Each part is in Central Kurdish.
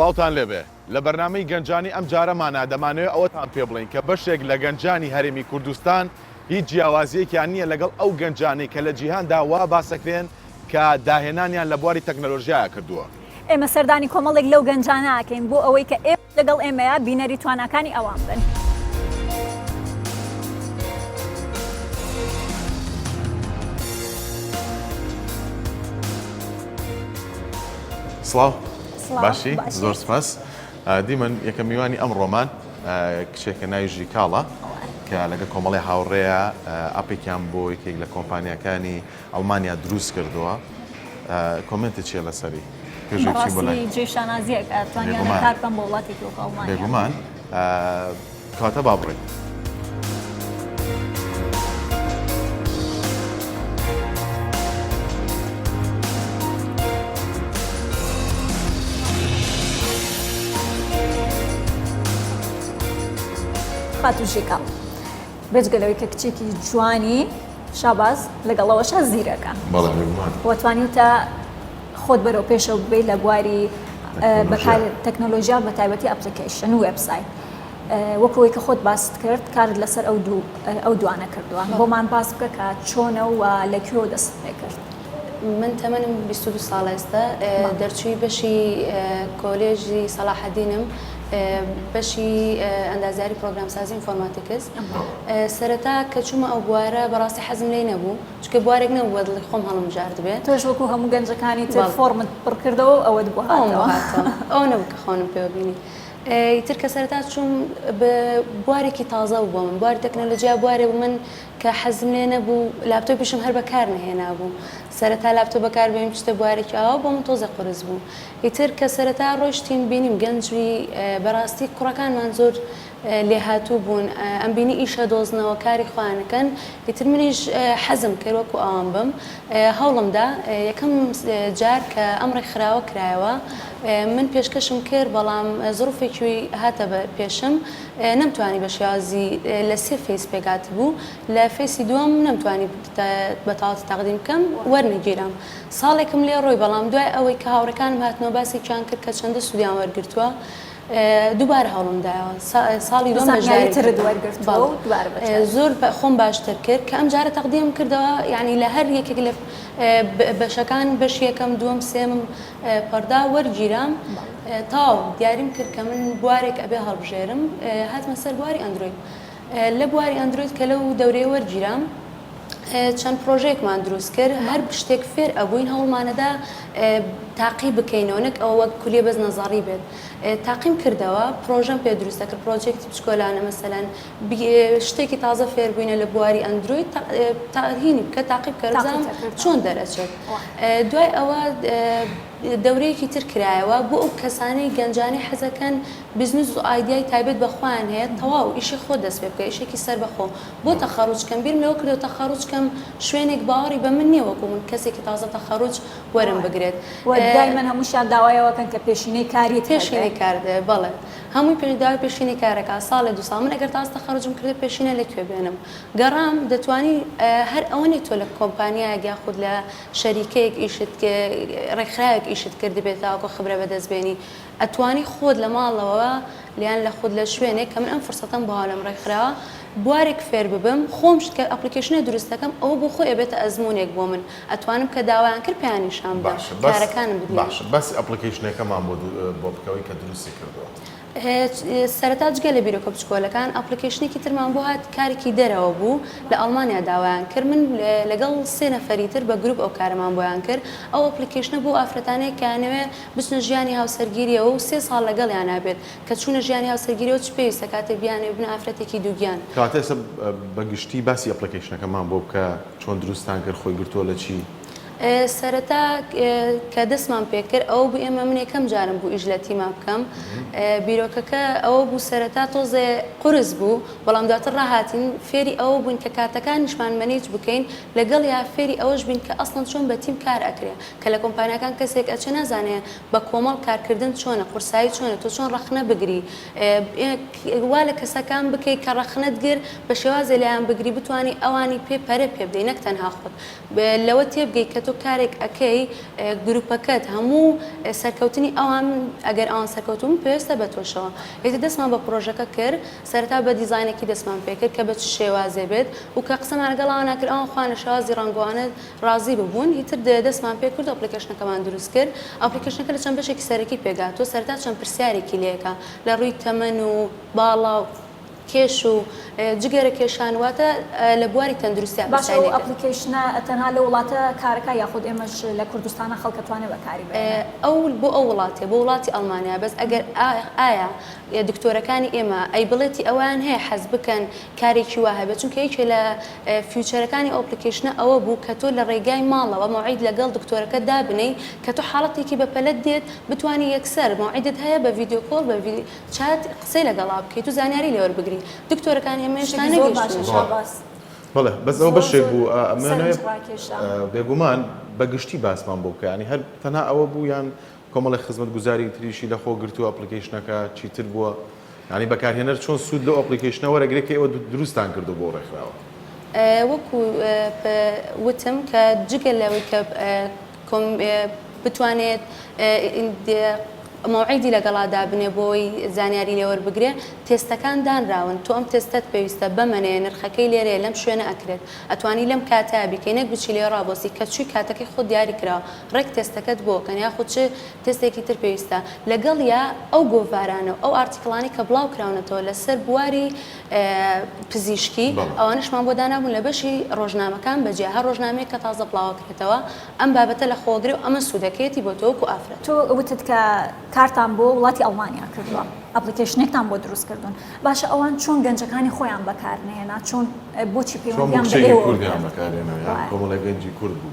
سڵاوتان لێبێ لە بەرنامەی گەنجانی ئەم جارەمانە دەمانەوێت ئەوەتان پێ بڵین کە بەشێک لە گەنجانی هەرێمی کوردستان هیچ جیاوازیەکیان نییە لەگەڵ ئەو گەنجانەی کە لە جیهاندا وا باسەکرێن کە داهێنانیان لە بواری تەکنەلۆژیایە کردووە. ئێمە سەردانی کۆمەڵێک لەو گەنجانە ئاکەین بۆ ئەوەی کە ئێمە لەگەڵ ئێمەیە بینەری تواناکانی ئەوان بن. سڵاو باشی زۆر سپاس. دیمەن یەکەم میوانی ئەم ڕۆمان کچێکە ناوی کاڵە کە لەگە کۆمەڵی هاوڕێیە ئاپێکیان بۆ یەکێک لە کۆمپانیەکانی ئەڵمانیا دروست کردووە. کۆمنتت چیە لەسەری؟ جێشانازیەکە توانیانە کار بکەن بۆ وڵاتێکی وەکو ئەڵمانیا. بێگومان کاتە با بڕێین. خاتوشیکاڵ بێجگەلەوەی کە کچێکی جوانی شاباز لەگەڵەوەشە زیرەکە وەتوانیتە خۆت بەرەو پێشە ببێت لە بواری بەکار تەکنۆلۆژیا بە تایبەتی ئەپلیکیشن و وێبسایت وەکەوەی کە خۆت باست کرد کارت لەسەر ئەو دوانە کردووە بۆمان باس بکە کە چۆنە و لەکوێوە دەست پێ کرد. من تەمەنم 22 ساڵ ئێستا دەرچووی بەشی کۆلێژی سەلاحەدینم بەشی ئەندازیاری پرۆگرامسازی ئینفۆرماتیکس. سەرەتا کە چوومە ئەو بوارە بەڕاستی حەزم لێی نەبوو چونکە بوارێک نەبووە دڵی خۆم هەڵمژارد بێت. تۆش وەکو هەموو گەنجەکانی تر فۆرمت پڕ کردەوە ئەوە بووهاتەوە ئەو نەبوو کە خۆنم پێوە بینی. ئیتر کە سەرەتا چووم بە بوارێکی تازە بوو من بواری تەکنۆلۆژیا بوارێ بوو من کە حەزم لێ نەبوو لاپتۆپیشم هەر بەکار نەهێنا بوو. سەرەتا لاپتۆپ بەکار بێنم شتە بوارێکی ئاوا بۆ من تۆزە قرس بوو. ئیتر کە سەرەتا ڕۆیشتین بینیم گەنجی بەڕاستی کوڕەکانمان زۆر لێهاتوو بوون ئەم بینی ئیشە دۆزنەوە کاری خوانەکەن. ئیتر منیش حەزم کرد وەکو ئەوان بم هەوڵمدا یەکەم جار کە ئەم ڕێکخراوە کرایەوە من پێشکەشم کرد بەڵام زروفێکی هاتە پێشم نەمتوانی بە شێوازی لە سێ فەیس پێگات بوو لە فەیسی دووەم نەمتوانی بەتاواتی تەقدیم بکەم وەرنەگیرم. ساڵێکم لێ ڕۆی بەڵام دوای ئەوەی کە هاوڕەکانم هاتنەوە باسێکیان کرد کە چەندە سوودیان وەرگرتووە دووبارە هەوڵمدایەوە ساڵی دوم زۆر خۆم باشتر کرد کە ئەم جارە تەقدیم کردەوە یعنی لە هەر یەکێک لە بەشەکان بەش یەکەم دووەم سێمم پەردا وەرگیرام تاو دیاریم کرد کە من بوارێک ئەبێ هەڵبژێرم هاتمە سەر بواری ئەندروید. لە بواری ئەندروید کە لەو دەورەیە وەرگیرام چەند پرۆژێکمان دروست کرد هەر شتێک فێر ئەبووین هەوڵمانەدا تاقی بکەینەوە نەک ئەوە وەک کولێ بەس نەزاری بێت. تاقیم کردەوە پرۆژەم پێ دروستە کرد پرۆژێکتی بچکۆلانە مەسەلەن شتێکی تازە فێر بووینە لە بواری ئەندروید هینی بکە تاقی بکەرزانم چۆن دەرەچێت. دوای ئەوە دەورەیەکی تر کرایەوە بۆ ئەو کەسانەی گەنجانەی حەزەکەن بیزنس و ئایدیای تایبەت بەخۆیان هەیە تەواو ئیشی خۆ دەست پێ بکە ئیشێکی سەر بەخۆ بۆ تەخەڕوجکەم بیرم لەوە کردەوە تەخەڕوجکەم شوێنێک باوەڕی بە من نییە وەکو من کەسێکی تازە تەخەڕوج وەرم بگرێت. دایمەن هەمووشیان داوایەوەکەن کە پێشینەی کاری پێشینەی کاردێ بەڵێ هەمووی پێداوای پێشینەی کارەکە ساڵێ دو ساڵ من ئەگەر تازە تەخەڕوجم کرد پێشینە لەکوێ بێنم گەڕام دەتوانی هەر ئەوەنی تۆ لە کۆمپانیایەک یاخود لە شەریکەیەک ئیشت ڕێکخراوێک ئیشت کردی بێتاوەکو خبرە بەدەستبێنی ئەتوانی خۆت لە ماڵەوە لیان لە خود لە شوێنێک کە من ئەم فرسەتەم بەها لەم ڕێکخراوە بوارێک فێر ببم خۆم کە ئەپلیکیشنە دروستەکەم ئەوە بۆ خۆی ئەبێتە ئەزمونێک بۆ من ئەتوانم کە داوایان کرد پێیانیشان کارەکانم بدەین. باشە بەس ئەپلیکیشنەکەمان بۆ بکەوەی کە دروستی کردووە. سەرەتا جگە لە بیرۆکە بچکۆلەکان ئەپلیکیشنێکی ترمان بۆ هات کارێکی دەرەوە بوو لە ئەڵمانیا داوایان کرد من لەگەڵ سێ نەفەری تر بە گروپ ئەو کارەمان بۆیان کرد ئەو ئەپلیکیشنە بۆ ئافرەتانەیە کانەوێ بچنە ژیانی هاوسەرگیریەوە و 3 ساڵ لەگەڵیان نابێت کە چوونە ژیانی هاوسەرگیریەوە چ پێویستە کاتێ بیانێ بنە ئافرەتێکی دووگیان. کاتە ئێستا بەگشتی باسی ئەپلیکیشنەکەمان بۆ بکە چۆن دروستان کرد خۆی گرتووە لە چی؟ سەرەتا کە دەستمان پێکرد ئەوە بوو ئێمە من یەکەم جارم بوو ئیش لە تیما بکەم بیرۆکەکە ئەوە بوو سەرەتا تۆزێ قرس بوو بەڵام دواتر ڕاهاتین فێری ئەوە بوون کە کاتەکانیشمان مەنیج بکەین لەگەڵ یا فێری ئەوەش بین کە ئەسڵەن چۆن بە تیم کار ئەکرێ کە لە کۆمپانیەکان کەسێک ئەچە نازانێ بە کۆمەڵ کارکردن چۆنە قورسایی چۆنە تۆ چۆن ڕەخنە بگری وا لە کەسەکان بکەی کە ڕەخنەت گر بە شێوازە لایەن بگری بتوانی ئەوانی پێ پەرە پێ بدەی نەک تەنها خۆت لەوە تێبگەی کە تۆ تۆ کارێک ئەەکەی گروپەکەت هەموو سەرکەوتنی ئەوان ئەگەر ئەوان سەرکەوتوم پێویستە بە تۆشەوە ئێتە دەستمان بە پرۆژەکە کرد سەرەتا بە دیزاینێکی دەستمان پێکرد کە بە چ شێوازێ بێت و کە قسەمان لەگەڵ ناکرد ئەوان خوانە شێوازی ڕەنگوانە ڕازی ببوون هیتر دەستمان پێ کرد ئەپلیکیشنەکەمان دروست کرد ئەپلیکیشنەکە لە چەند بەشێکی سەرەکی پێگاتۆ سەرەتا چەند پرسیارێکی لێکە لە ڕووی تەمەن و باڵا و کێش و جگەرە کێشانواتە لە بواری تەندروستی باشە ئەو ئەپلیکیشنە تەنها لە وڵاتە کارەکە یاخود ئێمەش لە کوردستانە خەڵکەتوانێت بەکاری بێنێت ئەو بۆ ئەو وڵاتێ بۆ وڵاتی ئەڵمانیا بەس ئەگەر ئایا دکتۆرەکانی ئێمە ئەی بڵێتی ئەویان هەیە حەز بکەن کارێکی وا هەبێت چونکە یەکێ لە فیوچەرەکانی ئەپلیکیشنە ئەوە بوو کە تۆ لە ڕێگای ماڵەوە مەوعید لەگەڵ دکتۆرەکە دابنەی کە تۆ حاڵەتێکی بەپەلەت دێت بتوانی یەکسەر مەوعیدت هەیە بە ڤیدیۆ کۆڵ بە چات قسەی لەگەڵا بکەیت و زانیاری لێوەربگری دکتۆرەکانی ئێمە هێشتا نەگەیشتوون بەڵێ بەس ئەوە بەشێک بوو ئەمانەوێت بێگومان بەگشتی باسمان بۆ بکە ینی هەر تەنها ئەوە بوو یان کۆمەڵی خزمەتگوزاری تریشی لە خۆ گرتووە ئەپلیکیشنەکە چیتر بووە ینی بەکارهێنەر چۆن سوود لە ئەپلیکیشنە وەرەگرێت کە ئێوە دروستان کردو بۆ ڕێکخراوە وەکو وتم کە جگە لەوەی کە بتوانێت مەوعیدی لەگەڵا دابنێ بۆی زانیاری لێوەربگرێ تێستەکان دانراون تۆ ئەم تێستت پێویستە بمەنێ نرخەکەی لێرێ لەم شوێنە ئەکرێت ئەتوانی لەم کاتە بیکەینەک بچی لێ ڕابۆسی کە چووی کاتەکەی خۆ دیاری کراوە ڕێک تێستەکەت بۆ کەن یاخود چ تێستێکی تر پێویستە لەگەڵ یا ئەو گۆڤارانە و ئەو ئارتیکڵانی کە بڵاو کراونەتەوە لەسەر بواری پزیشکی ئەوانشمان بۆ دانابوون لە بەشی ڕۆژنامەکان بەجێ هەر ڕۆژنامەیە کە تازە بڵاوکرێتەوە ئەم بابەتە لە خۆگرێ و ئەمە سوودەکەیەتی بۆ تۆ و ئافرەت تۆ وتت کە کارتان بۆ وڵاتی ئەڵمانیا کردووە ئەپلیکیشنێکتان بۆ دروست کردوون باشە ئەوان چۆن گەنجەکانی خۆیان بەکارنێنا چۆن بۆچی پەیوەندیان بە ئێوە کۆمەڵی گەنجی کورد بوو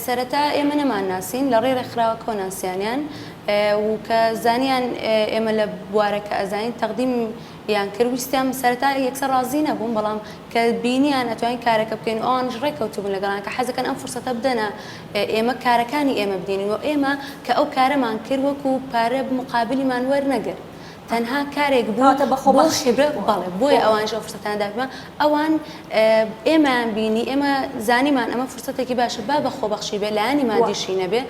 سەرەتا ئێمە نەمان ناسین لە ڕێ ڕێکخراوە کۆناسیانیان و کە زانیان ئێمە لە بوارەکە ئەزانین تەقدیم یان کرد ویستیان سەرەتا یەکسەر ڕازی نەبوون بەڵام کە بینیان ئەتوانین کارەکە بکەین ئەوانش ڕێکەوتوبوون لەگەڵان کە حەزەکەن ئەم فرسەتە بدەنە ئێمە کارەکانی ئێمە بدێنین و ئێمە کە ئەو کارەمان کرد وەکو پارە مقابلیمان وەرنەگرت تەنها کارێک بووتە بەخۆبەخشی بەڵێ بۆیە ئەوانش ئەو فرسەتان دابمە ئەوان ئێمەیان بینی ئێمە زانیمان ئەمە فرسەتێکی باشە با بەخۆبەخشی بێ لایانی مادیشی نەبێ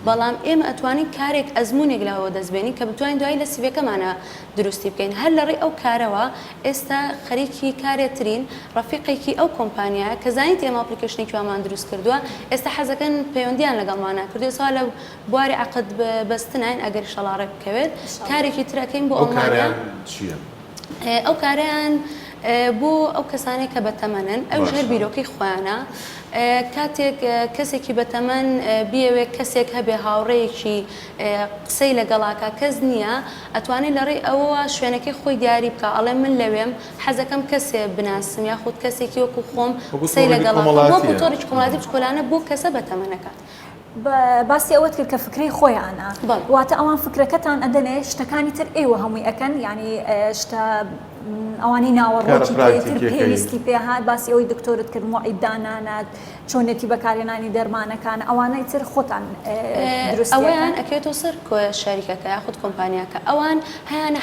بەڵام ئێمە ئەتوانین کارێک ئەزمونێک لەوە دەستبێنین کە بتوانین دوای لە سیڤەکەمانە دروستی بکەین هەر لە ڕێ ئەو کارەوە ئێستا خەریکی کارێترین ڕەفیقێکی ئەو کۆمپانیایە کە زانیت ئێمە ئەپلیکیشنێکی وامان دروست کردووە ئێستا حەزەکەن پەیوەندیان لەگەڵمانە کردووە سوا لە بواری عەقد بەستنین ئەگەر شەڵاڕێ بکەوێت کارێکی ترەکەین بۆ کاریان چییە؟ ئەو کاریان بۆ ئەو کەسانێک کە بەتەمەنن ئەو ژێر بیرۆکەی خۆیانە کاتێک کەسێکی بەتەمەن بیەوێ کەسێک هەبێ هاوڕێیەکی قسەی لەگەڵاکە کەس نییە ئەتوانێت لە ڕێ ئەوە شوێنەکەی خۆی دیاری بکە ئەڵێ من لەوێم حەزەکەم کەسێ بناسم یاخود کەسێکی وەکو خۆم قسەی لەگەڵاکە بۆ بۆتۆڕێکی کۆمەڵایەتی بچکۆلانە بۆ کەسە بەتەمەنەکات باسی ئەوەت کرد کە فکری خۆیانە واتە ئەوان فکرەکەتان ئەدەنێ شتەکانی تر ئێوە هەمووی ئەەکەن ینی شتە ئەوانی ناوەڕۆکی پێتر پێویستی پێهات باسی ئەوی دکتۆرت کرد مۆعیددانانات چۆنێتی بەکارهێنانی دەرمانەکان ئەوانەی تر خۆتان دروست ئەویان ئەکەوێتەوە سەر شاریکەکە یاخود کۆمپانیاکە ئەوان هەیەنە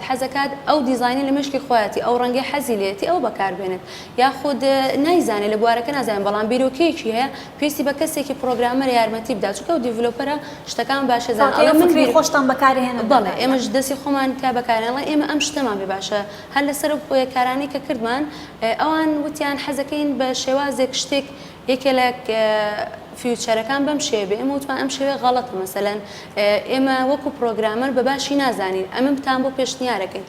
حەزەکات ئەو دیزاینی لە مشکی خۆیەتی ئەو ڕەنگەی حەزی لێتی ئەو بەکاربێنێت یاخود نایزانێت لە بوارەکە نازانێت بەڵام بیرۆکەیەکی هەیە پێویستی بە کەسێکی پرۆگرامەر یارمەتی بدات چونکە ئەو دیڤلۆپەرە شتەکان باشە زانێت ئەوە فکری خۆشتان بەکارهێنن بەڵێ ئێمەش دەستی خۆمان کا بەکارهێنڵێ ئێمە ئەم شتەمان بێ باشە هەر لەسەر کارانی کە کردمان ئەوان وتیان حەزەکەین بە شێوازێک شتێک یەکێ لە فیوچەرەکان بەم شێوێ ئێمە وتمان ئەم شێوێ غەڵەتە مەسەلەن ئێمە وەکو پرۆگرامەر بە باشی نازانین ئەمە بتان بۆ پێشنیارەکەین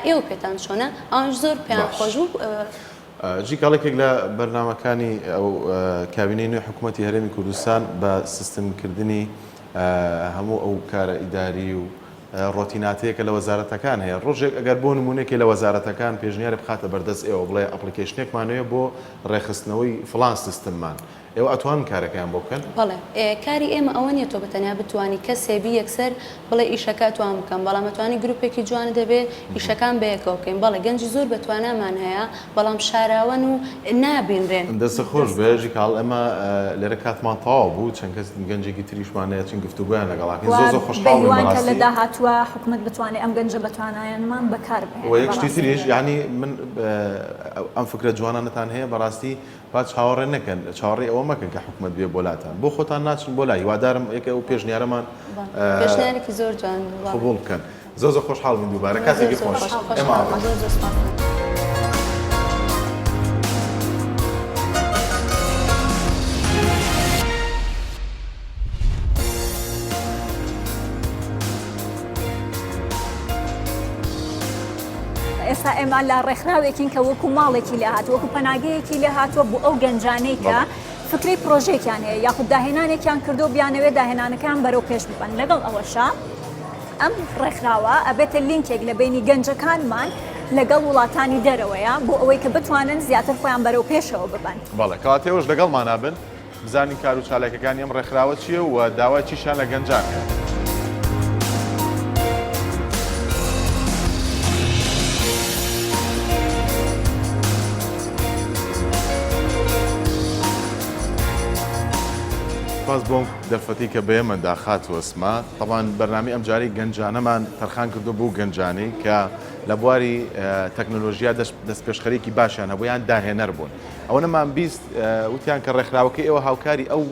ئێوە پێتان چۆنە ئەوانش زۆر پێیان خۆش بوو جیکاڵێکێک لە بەرنامەکانی ئەو کابینەی نوێی حکوومەتی هەرێمی کوردستان بە سیستمکردنی هەموو ئەو کارە ئیداری و ڕۆتیناتەیەکە لە وەزارەتەکان هەیە ڕۆژێک ئەگەر بۆ نمونێکی لە وەزارەتەکان پێشنیارە بخاتە بەردەست ئێوە بڵێ ئەپلیکیشنێکمانەیە بۆ ڕێخستنەوەی فڵان سیستممان ئێوە ئەتوان کارەکەیان بۆ بکەن؟ بەڵێ کاری ئێمە ئەوە نیە تۆ بەتەنیا بتوانی کەسێبی یەکسەر بڵێ ئیشەکە توان بکەم بەڵام ئەتوانی گروپێکی جوان دەبێت ئیشەکان بەیەکەوە بکەین بەڵێ گەنجی زۆر بەتوانامان هەیە بەڵام شاراوەن و نابینرێن دەستە خۆش بێژی کاڵ ئەمە لێرە کاتمان تەواو بوو چەند کەس گەنجێکی تریشمانەیە چین گفتوگویان لەگەڵاکەین زۆر خۆشحاڵم کە لە داهاتووە حکوومەت بتوانێت ئەم گەنجە بەتوانایانمان بەکاربێت و یەکشتی تریش یعنی من ئەم فکرە جوانانتان هەیە بەڕاستی با چاوەڕێ نەکەن چاوەڕێ ئەوە ئەوە مەکەن کە حکومت بێ بۆلاتان بۆ خۆتان ناچن بۆ لای هیوادارم یەکە ئەو پێشنیارەمان پێشنیارێکی زۆر جوان قبوڵ بکەن زۆر خۆشحاڵ بن دووبارە کاتێکی خۆش ئێمە ئێستا ئێمە لە ڕێکخراوێکین کە وەکو ماڵێکی لێ هات وەکو پەناگەیەکی لێ هاتووە بۆ ئەو گەنجانەی کە فکری پرۆژێکیان هەیە یاخود داهێنانێکیان کردو بیانەوێ داهێنانەکان بەرەو پێش ببن لەگەڵ ئەوەشە ئەم ڕێکخراوە ئەبێتە لینکێک لە بینی گەنجەکانمان لەگەڵ وڵاتانی دەرەوەیە بۆ ئەوەی کە بتوانن زیاتر خۆیان بەرەو پێشەوە ببن بەڵێ کەواتەوەش لەگەڵمان نابن بزانین کار و چالاکەکانی ئەم ڕێکخراوە چییە و داوای چیشان لە گەنجان کرد باز بۆم دەرفەتی کە بێمە داخات وەسما طبعاً بەرنامەی ئەمجارەی گەنجانەمان تەرخان کردو بۆ گەنجانەی کە لە بواری تەکنۆلۆژیا دەست پێشخەرێکی باشیان هەبوو یان داهێنەر بوون ئەوە نەمان بیست وتیان کە ڕێکخراوەکەی ئێوە هاوکاری ئەو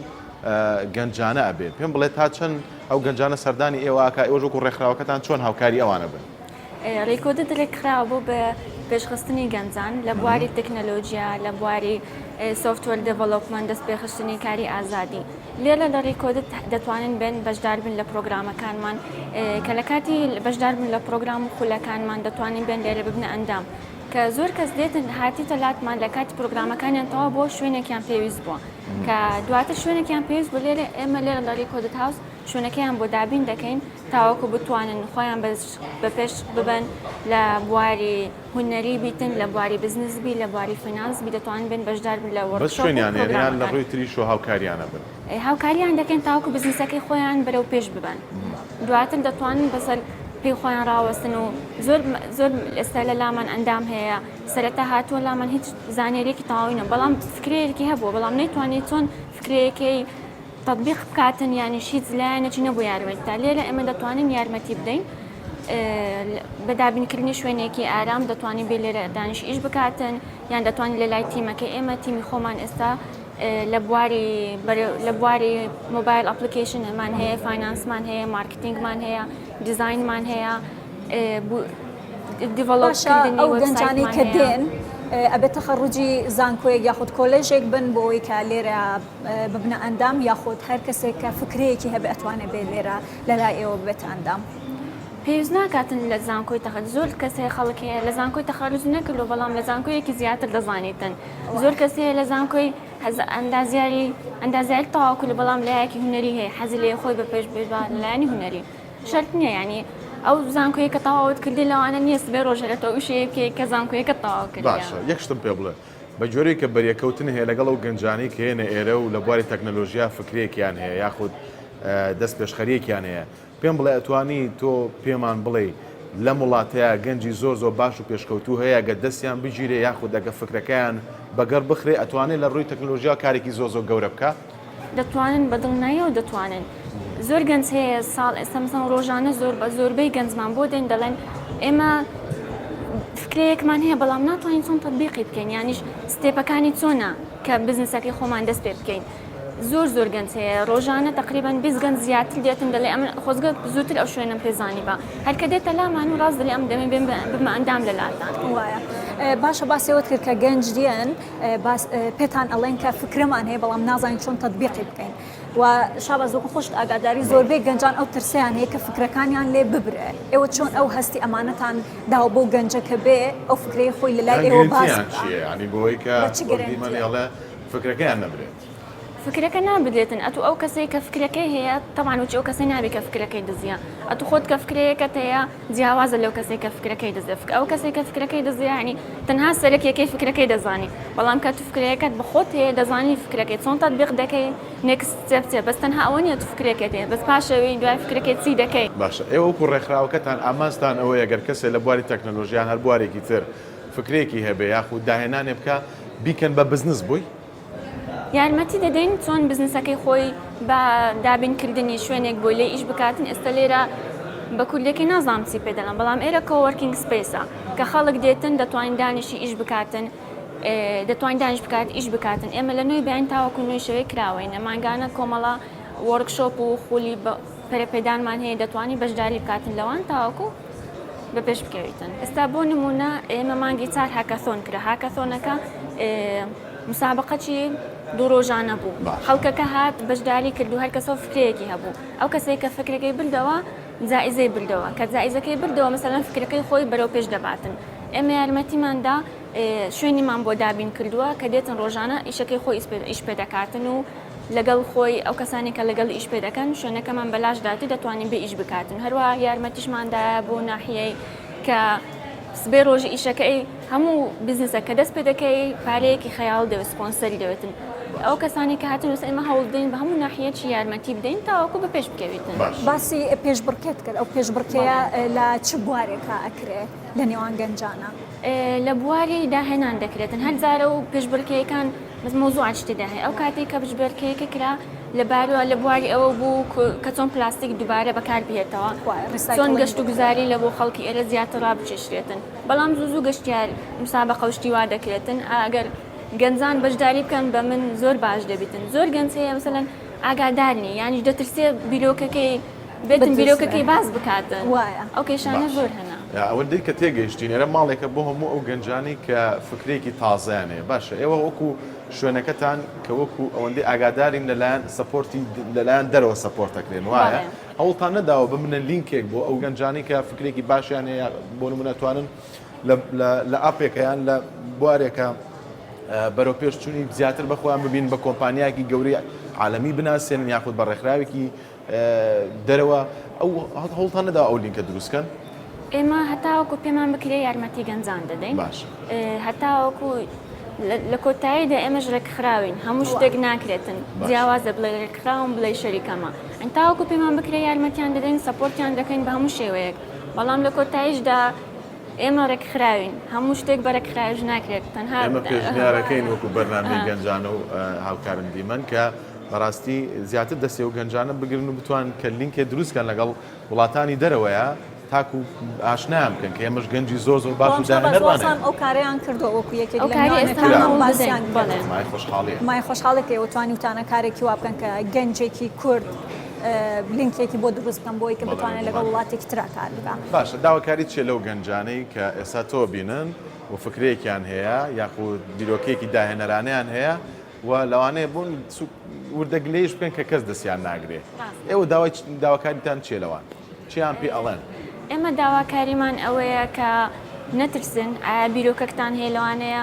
گەنجانە ئەبێت پێم بڵێت تا چەند ئەو گەنجانە سەردانی ئێوە ئاکا ئێوە وەکو ڕێکخراوەکەتان چۆن هاوکاری ئەوانە بن ڕێکۆدت ڕێکخراوە بۆ بە پێشخستنی گەنجان لە بواری تەکنەلۆژیا لە بواری سوفتوەر دڤلۆپمەنت دەست پێخستنی کاری ئازادی لێرە لە ڕێکۆدت دەتوانن بن بەشدار بن لە پرۆگرامەکانمان کە لە کاتی بەشدار بن لە پرۆگرام و خولەکانمان دەتوانین بن لێرە ببنە ئەندام کە زۆر کەس دێتن هاتیتە لاتمان لە کاتی پرۆگرامەکانیان تەوا بۆ شوێنێکیان پێویست بووە کە دواتر شوێنێکیان پێویست بۆ لێرە ئێمە لێرە لە ڕێکۆدت هاوس شوێنەکەیان بۆ دابین دەکەین تاوەکو بتوانن خۆیان بە پێش ببن لە بواری هونەری بیتن لە بواری بزنسبی لە بواری فینانسبی دەتوانن بن بەشدار بن لە بەس شوێنیان لە ڕووی تریش و هاوکاریانە بن هاوکاریان دەکەن تاوەکو بزنسەکەی خۆیان بەرەو پێش ببن دواتر دەتوانن بەسەر پێی خۆیان ڕاوەستن و زۆر ئێستا لە لامان ئەندام هەیە سەرەتا هاتووە لامان هیچ زانێرێکی تەواوینە بەڵام فکرەیەکی هەبووە بەڵام نەیتوانێت چۆن فکرەیەکەی تطبیق بکاتن یانی هیچ لایەنێکی نەبوو یارمەتی تا لێرە ئێمە دەتوانین یارمەتی بدەین بە دابینکردنی شوێنێکی ئارام دەتوانین بێ لێرە دانیش ئیش بکاتن یان دەتوانین لە لای تیمەکە ئێمە تیمی خۆمان ئێستا لە بواری مۆبایل ئەپلیکیشنمان هەیە فاینانسمان هەیە مارکتینگمان هەیە دیزاینمان هەیە دیڤلۆپکردنی ئەو گەنجانەی کە دێن ئەبێت تەخەڕوجی زانکۆیەک یاخود کۆلێژێک بن بۆ ئەوەی کە لێرە ببنە ئەندام یاخود هەر کەسێک کە فکرەیەکی هەبێ ئەتوانێت بێت لێرە لەلای ئێوە ببێت ئەندام پێویست ناکاتن لە زانکۆی تەخەرج زۆر کەسێ خەڵکەیە لە زانکۆی تەخەرج نەکردو بەڵام لە زانکۆیەکی زیاتر دەزانێتن زۆر کەسەیە لە زانکۆی ئەندازیاری تەواوکو لە بەڵام لایەکی هونەری هەیە حەزی لێ خۆی بە پێش بێژبان لایەنی هونەری شەرت نییە ینی ئەو زانکۆیە کە تەواوت کردی لەوانە نیست بێ ڕۆژێتەوە وشەیە بکەی کە زانکۆیەکە تەواو کرد باشە یەک شتم پێ بڵێ بە جۆرەی کە بەریەکەوتن هەیە لەگەڵ ئەو گەنجانەی کە هێنە ئێرە و لە بواری تەکنەلۆژیا فکرێکیان هەیە یاخود دەست پێشخەریەکیان هەیە پێم بڵێ ئەتوانی تۆ پێمان بڵێ لەم وڵاتەیە گەنجی زۆر باش و پێشکەوتوو هەیە گە دەستیان بگیرێ یاخود دەگە فکرەکەیان بەگەڕ بخرێ ئەتوانێت لە ڕووی تەکنۆلۆژیا کارێکی زۆر گەورە بکە دەتوانن بەدڵناییەوە دەتوانن زۆر گەنج هەیە ساڵ ئێستا مەسەڵەن ڕۆژانە زۆربەی گەنجمان بۆ دێن دەڵێن ئێمە فکرەیەکمان هەیە بەڵام ناتوانین چۆن تەطبیقی بکەین یانیش ستێپەکانی چۆنە کە بزنسەکەی خۆمان دەست پێ بکەین زۆر گەنج هەیە ڕۆژانە تقریبان 20 گەنج زیاتر دێتن دەڵێ ئەمە خۆزگە زووتر ئەو شوێنم پێزانی بە هەرکە دێتە لامان و ڕاست دەڵێ ئەم دەمێ بمە ئەندام لە لاتان وایە باشە باسیەوەت کرد کە گەنج دیێن پێتان ئەڵێن کە فکرمان هەیە بەڵام نازانین چۆن تەطبیقی بکەین و شاباز وەکو خۆشت ئاگاداری زۆربەی گەنجان ئەو ترسیان هەیە کە فکرەکانیان لێ ببرێ ئێوە چۆن ئەو هەستی ئەمانەتان داوە بۆ گەنجەکە بێ ئەو فکرەی خۆی لەلای ئێوە باز ینی بۆی کە بەڵێ فکرەکەیان نەبرێت فکرەکە نابدێتن ئەتو ئەو کەسەی کە فکرەکەی هەیە تەمان وچ ئەو کەسەی نابێت کە فکرەکەی دزیە ئەتو خۆت کە فکرەیەکەت هەیە جیاوازە لەو کەسێک کە فکرەکەی دزێ ئەو کەسێک کە فکرەکەی دزیانی تەنها سەرەکیەکەی فکرەکەی دەزانی بەڵام کە تو فکرەکەت بەخۆت هەیە دەزانی فکرەکەی چۆن تەطبیق دەکەی نێکست ستێپ بەس تەنها ئەوە نیە تو فکرەکەت هەیە بەس پاشەوەی دوای فکرەکەی چی دەکەی باشە ئێوە وەکو ڕێکخراوەکەتان ئامانجتان ئەوەیە ئەگەر کەسێک لە بواری تەکنەلۆژیان هەر بوارێکی تر فکرێکی هەبێ یاخود داهێنانێ بکە بیکەن بە بزنس بووی یارمەتی دەدەین چۆن بزنسەکەی خۆی بە دابینکردنی شوێنێک بۆی لێ ئیش بکاتن ئێستا لێرە بە کوردێکی نازانم چی پێ دەڵێن بەڵام ئێرە کۆوەرکینگ سپیسە کە خەڵک دێتن دەتوانین دانیشی ئیش بکاتن دەتوانین دانیش بکات ئیش بکاتن ئێمە لە نوێی بیان تاوەکو نوێی شەوەی کراوەینە ماگانە کۆمەڵە وەرکشۆپ و خولی پەرەپێدانمان هەیە دەتوانین بەشداری بکاتن لەوان تاوەکو بە پێش بکەویتن ئێستا بۆ نمونە ئێمە مانگی 4 هاکەثۆن کرا هاکەثۆنەکە مسابقەی 2 ڕۆژانە بوو خەڵکەکە هات بەشداری کرد و هەر کەسە فکرەیەکی هەبوو ئەو کەسێک کە فکرەکەی بردەوە جائزەی بردەوە کە جائزەکەی بردەوە مەسەلەن فکرەکەی خۆی بەرەو پێش دەباتن ئێمە یارمەتیماندا شوێنیمان بۆ دابین کردووە کە دێتن ڕۆژانە ئیشەکەی خۆی ئیش پێ دەکاتن و لەگەڵ خۆی ئەو کەسانی کە لەگەڵ ئیش پێ دەکەن شوێنەکەمان بەلاشداتی دەتوانین بێ ئیش بکاتن هەروە یارمەتیشماندایە بۆ ناحیەی کە سبێ ڕۆژی ئیشەکەی هەموو بزنسە کە دەست پێ دەکەی پارەیەکی خەیاڵ دەوێت سپۆنسەری دەوێتن ئەو کەسانی کە هاتن وەس ئێمە هەوڵ بدەین بە هەموو ناحیەکی یارمەتی بدەین تاوەکو بە پێش بکەویتن باسی پێشبڕکێت کرد ئەو پێشبڕکەیە لە چ بوارێکە ئەکرێت لە نێوان گەنجانە لە بواری داهێنان دەکرێتن هەر جارە و پێشبڕکەیەکان مۆزوع شتێدا هەیە ئەو کاتێک کە پێشبڕکەیەکە کرا لەبارەوە لە بواری ئەوە بوو کە چۆن پلاستیک دووبارە بەکار بهێتەوە چۆن گەشت و گوزاری لە بۆ خەڵکی ئێرە زیاتر ڕابچێشرێتن بەڵام زوو گەشتیار مسابقە وشتی وا دەکرێتن ئەگەر گەنجان بەشداری بکەن بە من زۆر باش دەبیتن زۆر گەنج هەیە مەسەلەن ئاگادارنی یانیش دەترسێ بیرۆکەکەی بێتن بیرۆکەکەی باز بکاتن ئەو کێشانە زۆر هەنا ئەوەندەی کە تێگەیشتین ئێرە ماڵێکە بۆ هەموو ئەو گەنجانی کە فکرێکی تازایانەیە باشە ئێوە وەکو شوێنەکەتان کە وەکو ئەوەندەی ئاگادارین لەلایەن سەپۆرتی لەلایەن دەرەوە سەپۆرتەکرێن وایە هەوڵتان نەداوە بمنە لینکێک بۆ ئەو گەنجانی کە فکرێکی باشیان هەیە بۆ نمونە توانن لە ئاپێکەیان لە بوارێکە بەرەو پێشچوونی زیاتر بەخۆیان ببین بە کۆمپانیایەکی گەورەی عالەمی بناسێنن یاخود بە ڕێکخراوێکی دەرەوە ئەو هەوڵتان نەدا ئەو لینکە دروستکەن ئێمە هەتاوەکو پێمان بکرێ یارمەتی گەنجان دەدەین هەتاوەکو لە کۆتاییدا ئێمەش ڕێکخراوین هەموو شتێک ناکرێتن جیاوازە بڵێ ڕێکخراوم بڵێ شەریکەمە ئەن تاوەکو پێمان بکرێ یارمەتیان دەدەین سەپۆرتیان دەکەین بە هەموو شێوەیەک بەڵام لە کۆتاییشدا ئێمە ڕێکخراوین هەموو شتێک بە ڕێکخراویش ناکرێت تەنها ئێمە پێشنیارەکەین وەکو بەرنامەی گەنجانە و هاوکارن دیمەن کە بەڕاستی زیاتر دەستێ و گەنجانە بگرن و بتوان کە لینکێ دروستکەن لەگەڵ وڵاتانی دەرەوەیە تاکو ئاشنایان بکەن کە ئێمەش گەنجی زۆر باش و داهێنەرمانە ئەو کاریان کردو وەکو یەکێک مای خۆشحاڵێکی ئەوتوانی وتانە کارێکی وا بکەن کە گەنجێکی کورد لینکێکی بۆ دروست بکەن بۆی کە بتوانێت لەگەڵ وڵاتێکی ترا کار بکە باشە داواکاری چێ لەو گەنجانەی کە ئێستا تۆ بینن و فکرەیەکیان هەیە یاخود بیرۆکەیەکی داهێنەرانەیان هەیە و لەوانەیە بوون وردەگلەیش بکەن کە کەس دەستیان ناگرێت ئێوە داواکاریتان چێ لەوان چیان پێ ئەڵێن ئێمە داواکاریمان ئەوەیە کە نەترسن ئایا بیرۆکەکتان هەیە لەوانەیە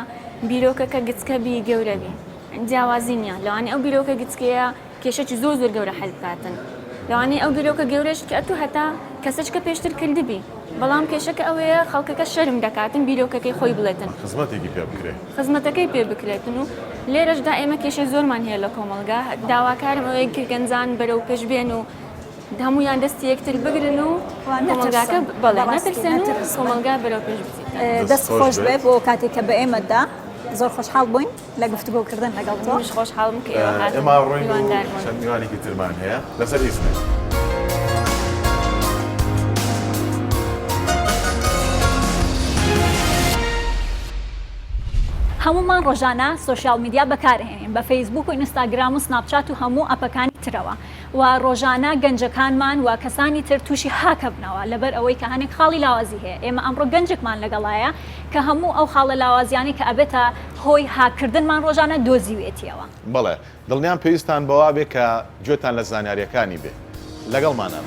بیرۆکەکە گچکەبی گەورەبی جیاوازی نییە لەوانەیە ئەو بیرۆکە گچکەیە کێشەی زۆر گەورە حەل بکاتن لەوانەیە ئەو بیرۆکە گەورەش کە ئەتوو هەتا کەسەچکە پێشتر کردبی بەڵام کێشەکە ئەوەیە خەڵکەکە شەرم دەکاتن بیرۆکەکەی خۆی بڵێتن خزمەتێکی پێ بکرێت خزمەتەکەی پێ بکرێتن و لێرەشدا ئێمە کێشەی زۆرمان هەیە لە کۆمەلگا داواکارم ئەوەیە گەنجان بەرەو پێش بێن و هەمویان دەستی یەکتر بگرن و کۆمەلگاکە بەڵێ نەترسێن و کۆمەلگا بەرەو پێش بچیت دەست خۆش بێ بۆ کاتێک کە بە ئێمەدا زۆر خۆشحاڵ بووین لە گفتوگۆکردن لەگەڵ تۆ خۆشحاڵم کە ئێمە ڕۆین چەند میوانێکی ترمان هەیە لەسەر ئیسمێ هەمومان ڕۆژانە سوۆشیال میدیا بەکارهێنین بە فەیسبوک و ئینستاگرام و سناپچات و هەموو ئەپەکانی ترەوە و ڕۆژانە گەنجەکانمان و کەسانی تر تووشی هاکەبنەوە لەبەر ئەوەی کە هەنێک خاڵی لاوازی هەیە ئێمە ئەمڕۆ گەنجێکمان لەگەڵایە کە هەموو ئەو خاڵە لاوازیانی کە ئەبێتە هۆی هاکردنمان ڕۆژانە دۆزیوێتیەوە بەڵێ دڵنیان پێویستان بەوا بێ کە گوێتان لە زانیاریەکانی بێ لەگەڵمانە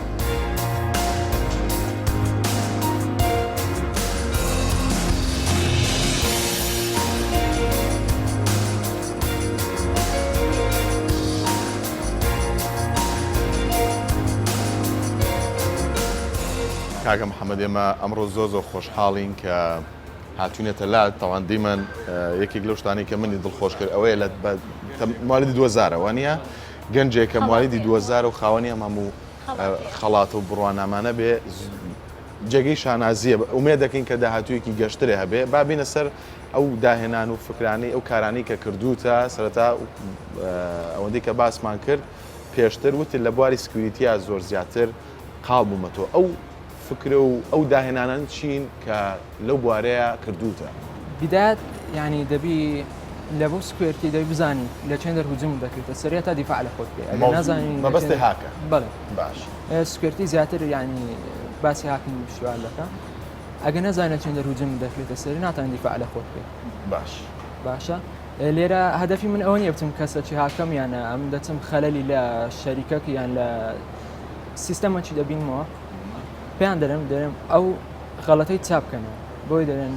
کاگە محەممەد ئێمە ئەمڕۆ زۆر خۆشحاڵین کە هاتوونێتە لات تاوان دیمەن یەکێک لەو شتانی کە منی دڵخۆش کرد ئەوەیە لە ماڵی 2000 وانە گەنجێکە مالیدی 2000 و خاوەنی ئەم هەموو خەڵاتە و بڕوانامانە بێ جێگەی شانازیە ئومێ دەکەین کە داهاتوویەکی گەشترێ هەبێ بابینە سەر ئەو داهێنان و فکرانی ئەو کارانی کە کردوتە سەرەتا ئەوەندەی کە باسمان کرد پێشتر وتی لە بواری سکیوریتیە زۆر زیاتر قاڵ بوومەتەوە ئەو فکرە و ئەو داهێنانان چین کە لەو بوارەیە کردوتە بداية يعني دەبی لە بۆ سکوێرتی دەبی بزانی لە چەند دەرهجوم دەکرێتە سەرێت تا دیفاع لە خۆت بێ نازانی مەبەستی هاکە بەڵێ باش سکوێرتی زیاتر یعنی باسی هاکن شوال دەکە ئەگە نەزانێت چەند دەرهجوم دەکرێتە سەری ناتوانێت دیفاع لە خۆت بێ باش باشە لێرە هەدەفی من ئەوە نیە بچم کەسێکی هاکەم یانە ئەم دەچم خەلەلی لە شەریکەک یان لە سیستەمەکی دەبینمەوە پێیان دەرم ئەو غەڵەتەی چاپکەنەوە بۆی دەرێن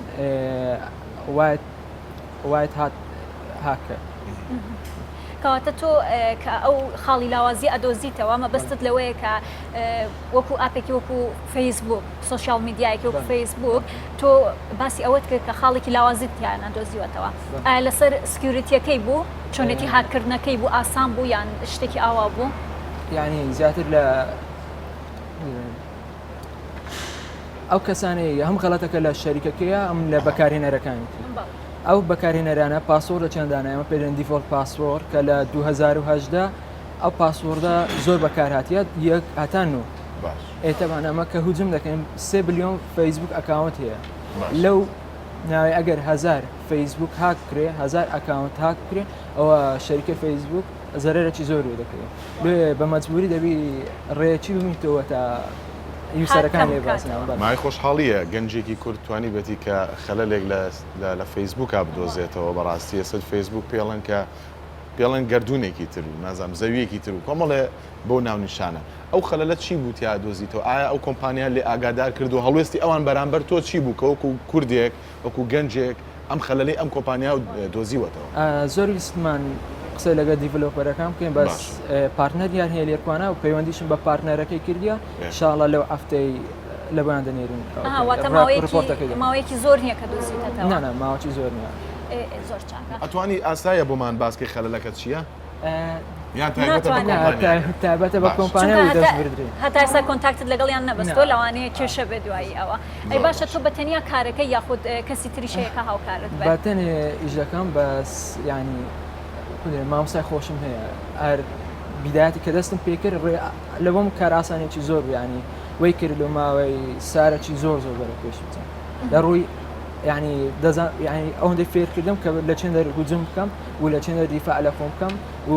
وایت هاکە کەواتە تۆ کە ئەو خاڵی لاوازی ئەدۆزیتەوە مەبەستت لەوەیە کە وەکو ئاپێکی وەکو فەیسبوک سوشیال میدیایەکی وەکو فەیسبوک تۆ باسی ئەوەت کرد کە خاڵێکی لاوازیت یان ئەدۆزیوەتەوە لەسەر سکیوریتیەکەی بوو چۆنێتی هاکردنەکەی بوو ئاسان بوو یان شتێکی ئاوا بوو یعنی زیاتر لە ئەو کەسانەی هەم غەڵەتەکە لە شەریکەکەیە ئەم لە بەکارهێنەرەکانی ئەو بەکارهێنەرانە پاسۆرە چەندانە ئەمە پێدەن دیفۆلت پاسۆر کە لە 2010 ئەو پاسۆردە زۆر بەکارهاتیە یەک هەتا نو ئێتەبان ئەمە کە هجوم دەکەین 3 بلیۆن فەیسبوک ئەکاونت هەیە لەو ناوی ئەگەر 1000 فەیسبوک هاک کرێ 1000 ئەکاونت هاک کرێ ئەوە شەریکە فەیسبوک زەرەرێکی زۆر دەکرێت بە مەجبوری دەبی ڕێکی بمیتەوە تا یوسەرەکان لێ باسنەوە مای خۆشحاڵیە گەنجێکی کورد توانی بێتی کە خەلەلێک لە فەیسبووکا بدۆزێتەوە بەڕاستی ئێستا فەیسبوک پێڵەن گەردوونێکی تر و نازانم زەویەکی تر و کۆمەڵێ بۆ ناونیشانە ئەو خەلەلە چی بوو تیا دۆزیتەوە ئایا ئەو کۆمپانیا لێ ئاگادار کردو هەڵوێستی ئەوان بەرامبەر تۆ چی بوو کە وەکو کوردێک وەکو گەنجێک ئەم خەلەلەی ئەم کۆمپانیا دۆزیوەتەوە زۆر ویستمان قسەی لەگە دیڤلۆپەرەکان بکەین بەس پارتنەریان هەیە لێرکوانە و پەیوەندیشم بە پارتنەرەکەی کردیە ئینشاڵڵا لەو ئەفتەی لە بۆیان دەنێرن ماوەیەکی زۆر نییە کە دۆزیتەوە نانە ماوەی زۆر نییە زۆر چاکە ئەتوانی ئاسایە بۆمان باسکەی خەلەلەکەت چییە؟ یان تایبەتە بە کۆمپانیا دەستبردرێت هەتا ئێستا کۆنتاکتت لەگەڵیان نەبەستۆ لەوانەیە کێشە بێ دوایی ئەوە ئەی باشە تۆ بەتەنیا کارەکەی یاخود کەسی تریشەیەەکە هاوکارت بەتەنێ ئیژەکەم بەس ینی مامۆسای خۆشم هەیە ئەر بیداەتی کە دەستم پێکرد لە بۆم کار ئاسانێکی زۆر ینی وەی کرد لە ماوەی سارەکی زۆر بەرە پێش بچم لە ڕووی ینی ئەوەندەی فێرکردم کە لە چەند دەرهجوم بکەم و لە چەند دیفاع لە خۆم بکەم و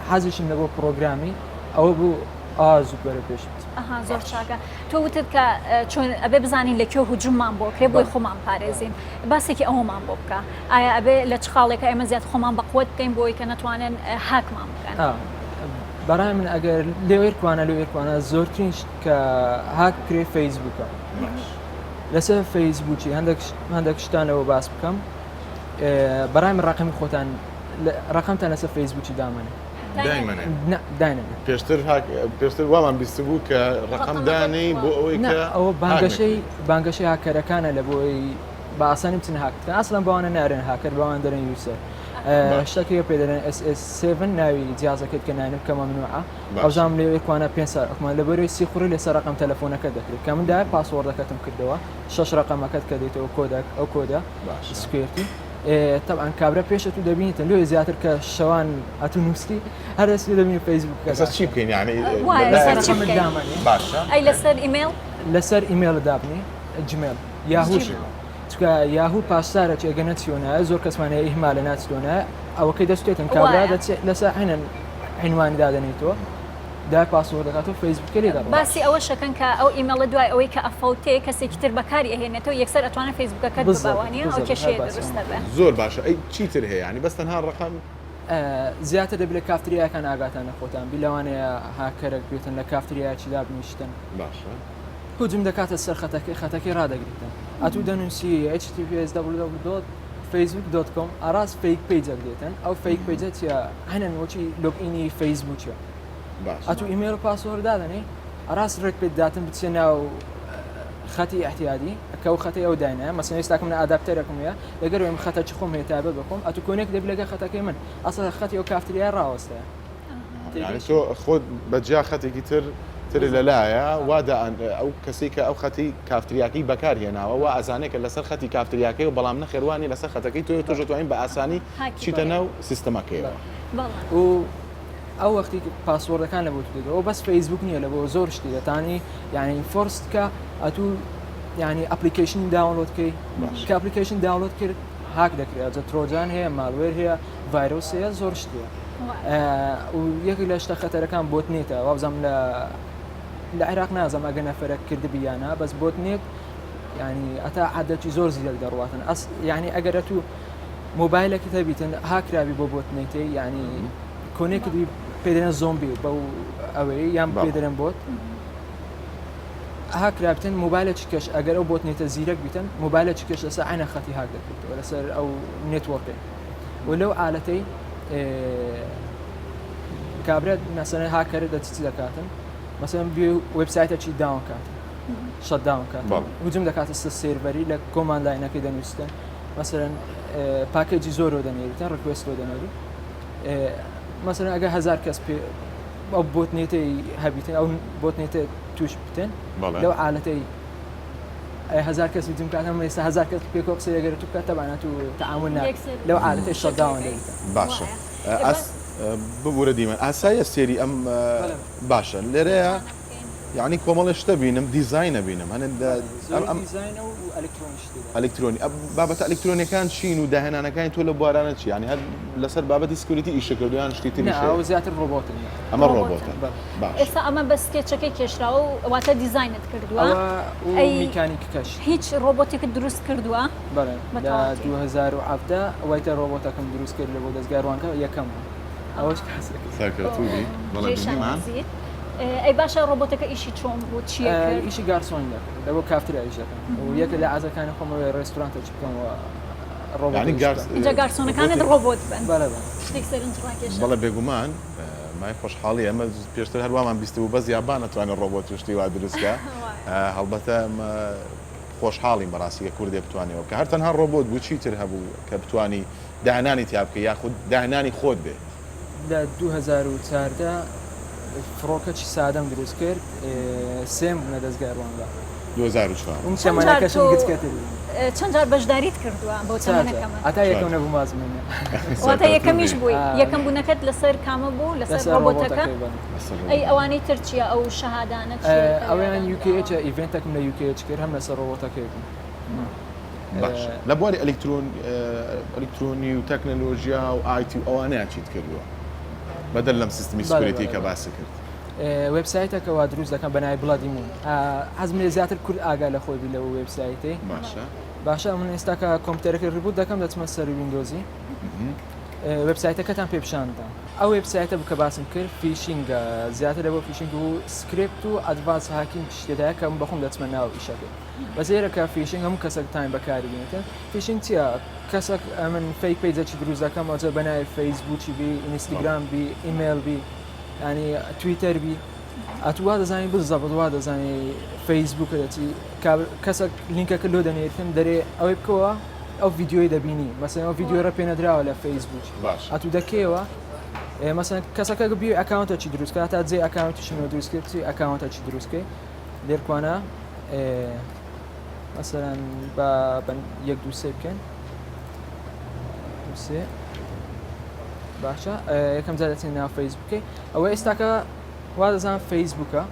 حەزیشم لە بۆ پرۆگرامی ئەوە بوو ئازوو بەرە پێش زۆر چاکە تۆ وتت کە چۆن ئەبێ بزانین لە کێ هجوممان بۆ کرێ بۆی خۆمان پارێزین باسێکی ئەوەمان بۆ بکە ئایا ئەبێ لە چ خاڵێکە ئێمە زیاد خۆمان بەقوت بکەین بۆی کە نەتوانن هاکمان بکەن بەڕای من ئەگەر لێوێرکوانە زۆرترین کە هاک کرێ فەیسبووکە لەسەر فەیسبووکی هەندێک شتانەوە باس بکەم بەڕای من ڕقمی خۆتان ڕقمتان لەسەر فەیسبووکی دامنێ پێشتر وامان بیست بوو کە ڕقم دانی بۆ ئەوەی ئەوە بانگەشەی هاکەرەکانە لە بۆی بە ئاسانی بچن هاکتن ئەسڵەن بەوانە نارێن هاکر بەوان دەرێن یوسەر شتێکی پێ دەرێن SS7 ناوی جیازەکەت کە ناینم کە مەمنوعە ئەوزام لێوێکوانە 500 ئەکمان لە بەرەوەی سی خوڕی لەسەر ڕقم تەلەفۆنەکەت دەکرێت کە من دای پاسوەردەکەتم کردەوە 6 ڕقمەکەت کە دێتەوە ئەو کۆدە سکوێرتی طبعا کابرا پێشە تو دەبینیتە لێ زیاتر کە شەوان ئەتو نووسی هەرسی دەبینی فەیسبوک چی بکەین یعنی باشە ئەی لەسەر ئیمێل لەسەر ئیمێل دابنی جمێل یاهوش چکە یاهوو پاسدارە چێگە نەچیۆنایە زۆر کەسمانەیە ئیهمالە ناچیۆنە ئەوەکەی دەستێتن کابرا لەسەر عینوانی دادەنێتەوە دای پاسوەردەکاتەوە فەیسبووکە لێدا باسی ئەوە شەکەن کە ئەو ئیمێڵە دوای ئەوەی کە ئەفەوتەیە کەسێکی تر بەکاری ئەهێنێتەوە یەکسەر ئەتوانە فەیسبووکەکەت بباوانیە ئەو کێشەیە دروستە بێ زۆر باشە ئەی چیتر هەیە ینی بەس تەنها ڕقم زیاتر دەبێت کافتریاکان ئاگاتانە خۆتان بیلەوانەیە هاکەرێک بێتن لە کافتریاچیدا بنیشتن باشە هجوم دەکاتە سەر خەتەکەی ڕدەگریتن ئەتوو دەنووسی https www.facebook.com ئاراز فیک پیجەک دێتن ئەو فیک پیجە چیە هەنەن وەچی لۆگئینی فەیسبووکە ئەتوو ئیمێل و پاسوەرد دادەنێ ئاراز ڕێک پێت داتن بچێ ناو خەتی احتیادی کە ئەو خەتی ئەو داینە مەسەڵەن ئێستاکە من ئاداپتەرێکم هەیە لەگەر ئەم خەتە چ خۆم هەیە تابە بخۆم ئەتوو کۆنێک دەبێت لەگە خەتەکەی من ئەسڵ خەتی ئەو کافتریای ڕاوەستەیە تۆ خۆت بەجیا خەتێکی تر لەلایە وادا ئەو کەسی کە ئەو خەتی کافتریاکەی بەکار هێناوە و ئازانێکە لەسەر خەتی کافتریاکەی و بەڵام نەخێوانی لەسەر خەتەکەی تۆ توانین بە ئاسانی چیتە ناو سیستەمەکەیەوە و ئەو وەختی پاسوەردەکان لە بۆ دێتەوە بەس فەیسبوک نییە لە بۆ زۆر شتی دەتانی یعنی فۆرست کە ئەتوو ینی ئەپلیکیشنی داونلۆدکەی کە ئەپلیکیشن داونلۆد کرد هاک دەکرێت جە ترۆجان هەیە ماڵوێر هەیە ڤایرۆس هەیە زۆر شتووە و یەکی لە شتە خەتەرەکان بۆتنێتە وابزانم لە عێراق نازەم ئەگە نەفەرە کردبی یانە بەس بۆتنێت ینی ئەتا عادەتی زۆر زیرەک دەڕواتن ینی ئەگەرە تو مۆبایلێکی هەبیتن هاکراوی بۆ بۆتنێتی ینی کۆنێکردی پێدەنە زۆمبی بەو ئەوەی یان پێدەرێن بۆت هاکرابتن مۆبایلێکی کەش ئەگەر ئەو بۆتنێتە زیرەک بیتن مۆبایلێکی کەش لەسەر عینە خەتی هاک دەکردەوە لەسەر ئەو نێتوەرکێ و لەو ئالەتەی کابرێت مەسەلەن هاکەرە دەچی دەکاتن مەسەلەن وێبسایتێکی داون کاتن شەت داون کاتن هجوم دەکاتە سێرڤەری لە کۆماندلاینەکەی دەنووسن مەسەلەن پاکێجی زۆرۆ دەنێریتن ڕکوێستۆ دەنێری مەسەلەن ئەگە 1000 کەس ئەو بۆتنێتی هەبیتن ئەو بۆتنێتە توش بتن لەو عالەتەی 1000 کەس هجوم کاتن ئێستا 1000 کەس پێکۆ قسەی ئەگەر تو بکات تەبانەت و تەعامل ناکەن لەو عالەتەی شەت داون دەکەن باشە ببوورە دیمە ئاسایە سێری ئەم باشە لێرەیە یعنی کۆمەڵە شتە بینم دیزاینە بینم ئەلکترۆنی بابەتە ئەلکترۆنیەکان چین و داهێنانەکانی تۆ لە بوارانە چی ینی هەر لەسەر بابەتی سکیوریتی ئیشەکردویان شتی تری زیاتر ڕۆبۆتن ئەمە ڕۆبۆتە ئێستا ئەمە بە سکێچەکەی کێشراوە و واتە دیزاینت کردووە میکانیکەکەش هیچ ڕۆبۆتێکت دروست کردووە بەڵێ لە 2010 وایتە ڕۆبۆتەکەم دروست کرد لە بۆ دەستگاڕوانکە یەکەم ئەوەش سەرکەوتووی ئەی باشە ڕۆبۆتەکە ئیشی چۆن بوو چیە ئیشی گارسۆن دەکرد لەبۆ کافتریایشەکەم و یەکە لە ئازەکانی خۆمەوە ڕێستورانتە چ بکەمەوە اینجا گارسۆنەکانت ڕۆبۆت بن شتێک سەرنجڕاکێش بەڵێ بێگومان مای خۆشحاڵی ئەمە پێشتر هەروەمان بیست بوو بەس یابان نەتوانێت ڕۆبۆت شتی وا دروستکە هەڵبەتە خۆشحاڵی بەڕاستیکە کوردێ بتوانێەوە کە هەر تەنها ڕۆبۆت بوو چیتر هەبوو کە بتوانی داهێنانی تیا بکە یاخود داهێنانی خۆت بێ لە 2014 فڕۆکەی سادەم دروست کرد سێم بوونە دەستگاڕواندا 2004 چەمەنەکەشم گچکەتر چەند جار بەشداریت کردووە بۆ چەمەنەکەمە ئەتا یەکەم نەبوو مازمێنە واتە یەکەمیش بووی یەکەم بوونەکەت لەسەر کامە بوو لەسەر ڕۆبۆتەکە ئەی ئەوانەی تر چییە ئەو شەهادانە ئەویان UKH ئیڤنتێکم لە UKH کرد هەم لەسەر ڕۆبۆتەکەی بوو باش لە بواری ئەلکترۆنی و تەکنەلۆژیا و ئایتی و ئەوانەیە چیت کردووە بەدەل لەم سیستمی سکیوریتی کە باسی کرد وێبسایتەکەەوە دروست دەکەم بەناوی بڵادیمون حەزم لێ زیاتر کورد ئاگا لە خۆی بی لەوە وێبسایتی باشە من ئێستا کە کۆمپیوتەرەکە ڕبوت دەکەم دەچمە سەر ویندۆزی وێبسایتەکەتان پێپشاندە ئەو وێبسایتە بکە باسم کرد فیشینگە زیاتر لەبۆ فیشینگ و سکرپت و ئەدڤانس هاکینگ شتێدایە کەم بەخۆم دەچمە ناو ئیشەکە بەزێرەکە فیشینگ هەموو کەسێک تایم بەکاری بێنێتە فیشینگ چییە کەسێک من فەیک پەیجێکی دروست دەکەم ئەوجە بەناوی فەیسبووکی بی ئینستاگرام بی ئیمێل بی ینی تویتەر بی ئەتووا دەزانی بزەبت وا دەزانی فەیسبووکە دەچی کەسێک لینکەکە لۆ دەنێتن دەرێ ئەوەی بکەوە ئەو ڤیددیۆی دەبینی مەسەن ئەو ڤیددیۆ پێنەدراوە لە فەیسبوک ئەتو دەکەوە مەسەن کەسەکە بی ئەکاونتێکی دروستکە تا جێ ئەکاونتیشنەوە دروستکردی ئەکاونتێکی دروستکەی لێرکوانە مەسەرەن بە یەک دو سێ بکەن سێ باشە یەکەم جار دەچین ناو فەیسبووکەی ئەوە ئێستاکە وا دەزانم فەیسبووکە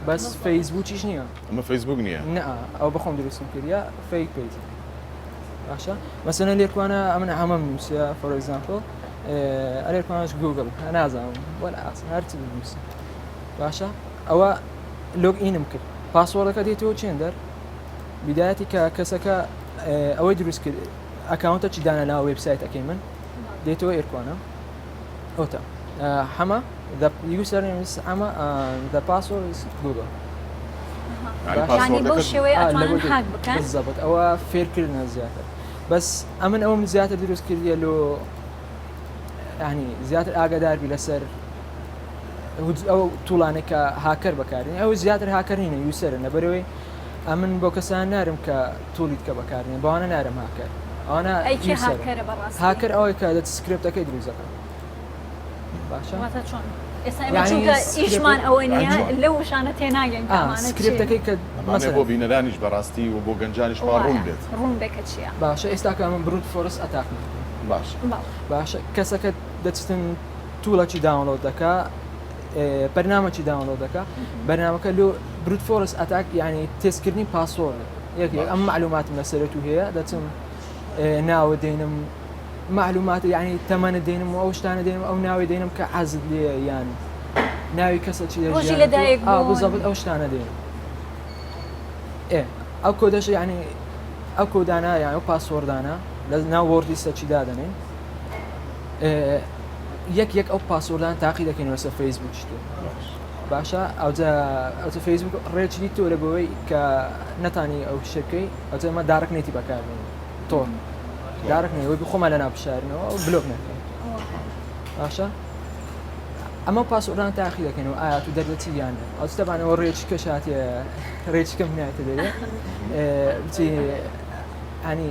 بەس فەیسبووکیش نییە ئەمە فەیسبوک نییە نه ئەو بەخۆم دروستم کردیا فەیک پیج باشە مەسەلەن لێرکوانە ئەمنە هەمەم نووسە فۆر ئێگزامپڵ ئەلێرکوانش گوگل نازانم وەلا ئاسن هەرچی بنووسە باشە ئەوە لۆگ ئینم کرد پاسوۆڵەکە دێتەوە چێندەر بیدایەتی کە کەسەکە ئەوەی دروست کرد ئەکاونتێکی دانە ناو وێبسایتەکەی من دێتەوە ئێرکوانە ئەوتە هەمە username ئەمە the password is Google ینی بەو شێوەیە ئەتوانن هاک بکەن بالضبط ئەوە فێرکردنە زیاتر بەس ئەمن ئەوم زیاتر دروست کردیە لۆ ینی زیاتر ئاگاداربی لەسەر ئەو توڵانێک کە هاکەر بەکارین ئەو زیاتر هاکەرینە یوسەرە نەبەرەوەی ئەمن بۆ کەسان نارم کە توڵیت کە بەکارین بەوانە نارم هاکەر ئەوانە هاکەر ئەوەی کە دەچ سکرپتەکەی دروستەکە باشە چۆن ئێستا چونکە ئیشمان ئەوە نییە لەو شانە تێناگەن سکرپتەکەی کە بۆ بینەرانیش بەڕاستی و بۆ گەنجانیش ڕوون بێت ڕوون بێکە چییە باشە ئێستاکە من بروت فۆرس ئەتاک باشە کەسەکە دەچتن توڵەکی داونلۆد دەکا بەرنامەکی داونلۆد دەکا بەرنامەکە لۆ بروت فۆرس ئەتاک یعنی تێستکردنی پاسۆرد یەک ئەم معلوماتم لەسەرەت و هەیە دەچم ناوە دێنم معلومات یعنی تەمەنە دێنم و ئەو شتانە دێنم ئەو ناوی دێنم کە حەزت لێ یان ناوی کەسە چی ڕۆژی لەدایک بزەبت ئەو شتانە دێنم ئەو کۆدەش یعنی ئەو کۆدانە یان ئەو پاسوەردانە لە ناو وەردلیستە چی دادەنێن یەک ئەو پاسوەردان تاقی دەکەین وەسە فەیسبوک شتێ باشە ئەوجا فەیسبوک ڕێچی تۆ لە بەوەی کە نەتانی ئەو شەکەی ئەوجا ئەمە دارک نێتی بەکاربێن تۆ دارک نەوەی بخۆمە لە ناوپشارنەوە ئەو بلۆک نەکەین باشە ئەمە پاسوەردان تاقی دەکەینەوە ئایا تو دەربەچی یانە ئەوجا دەبانەوە ڕێچی کە شاتێ ڕێچکەم نایەتە دەرێ بچی ینی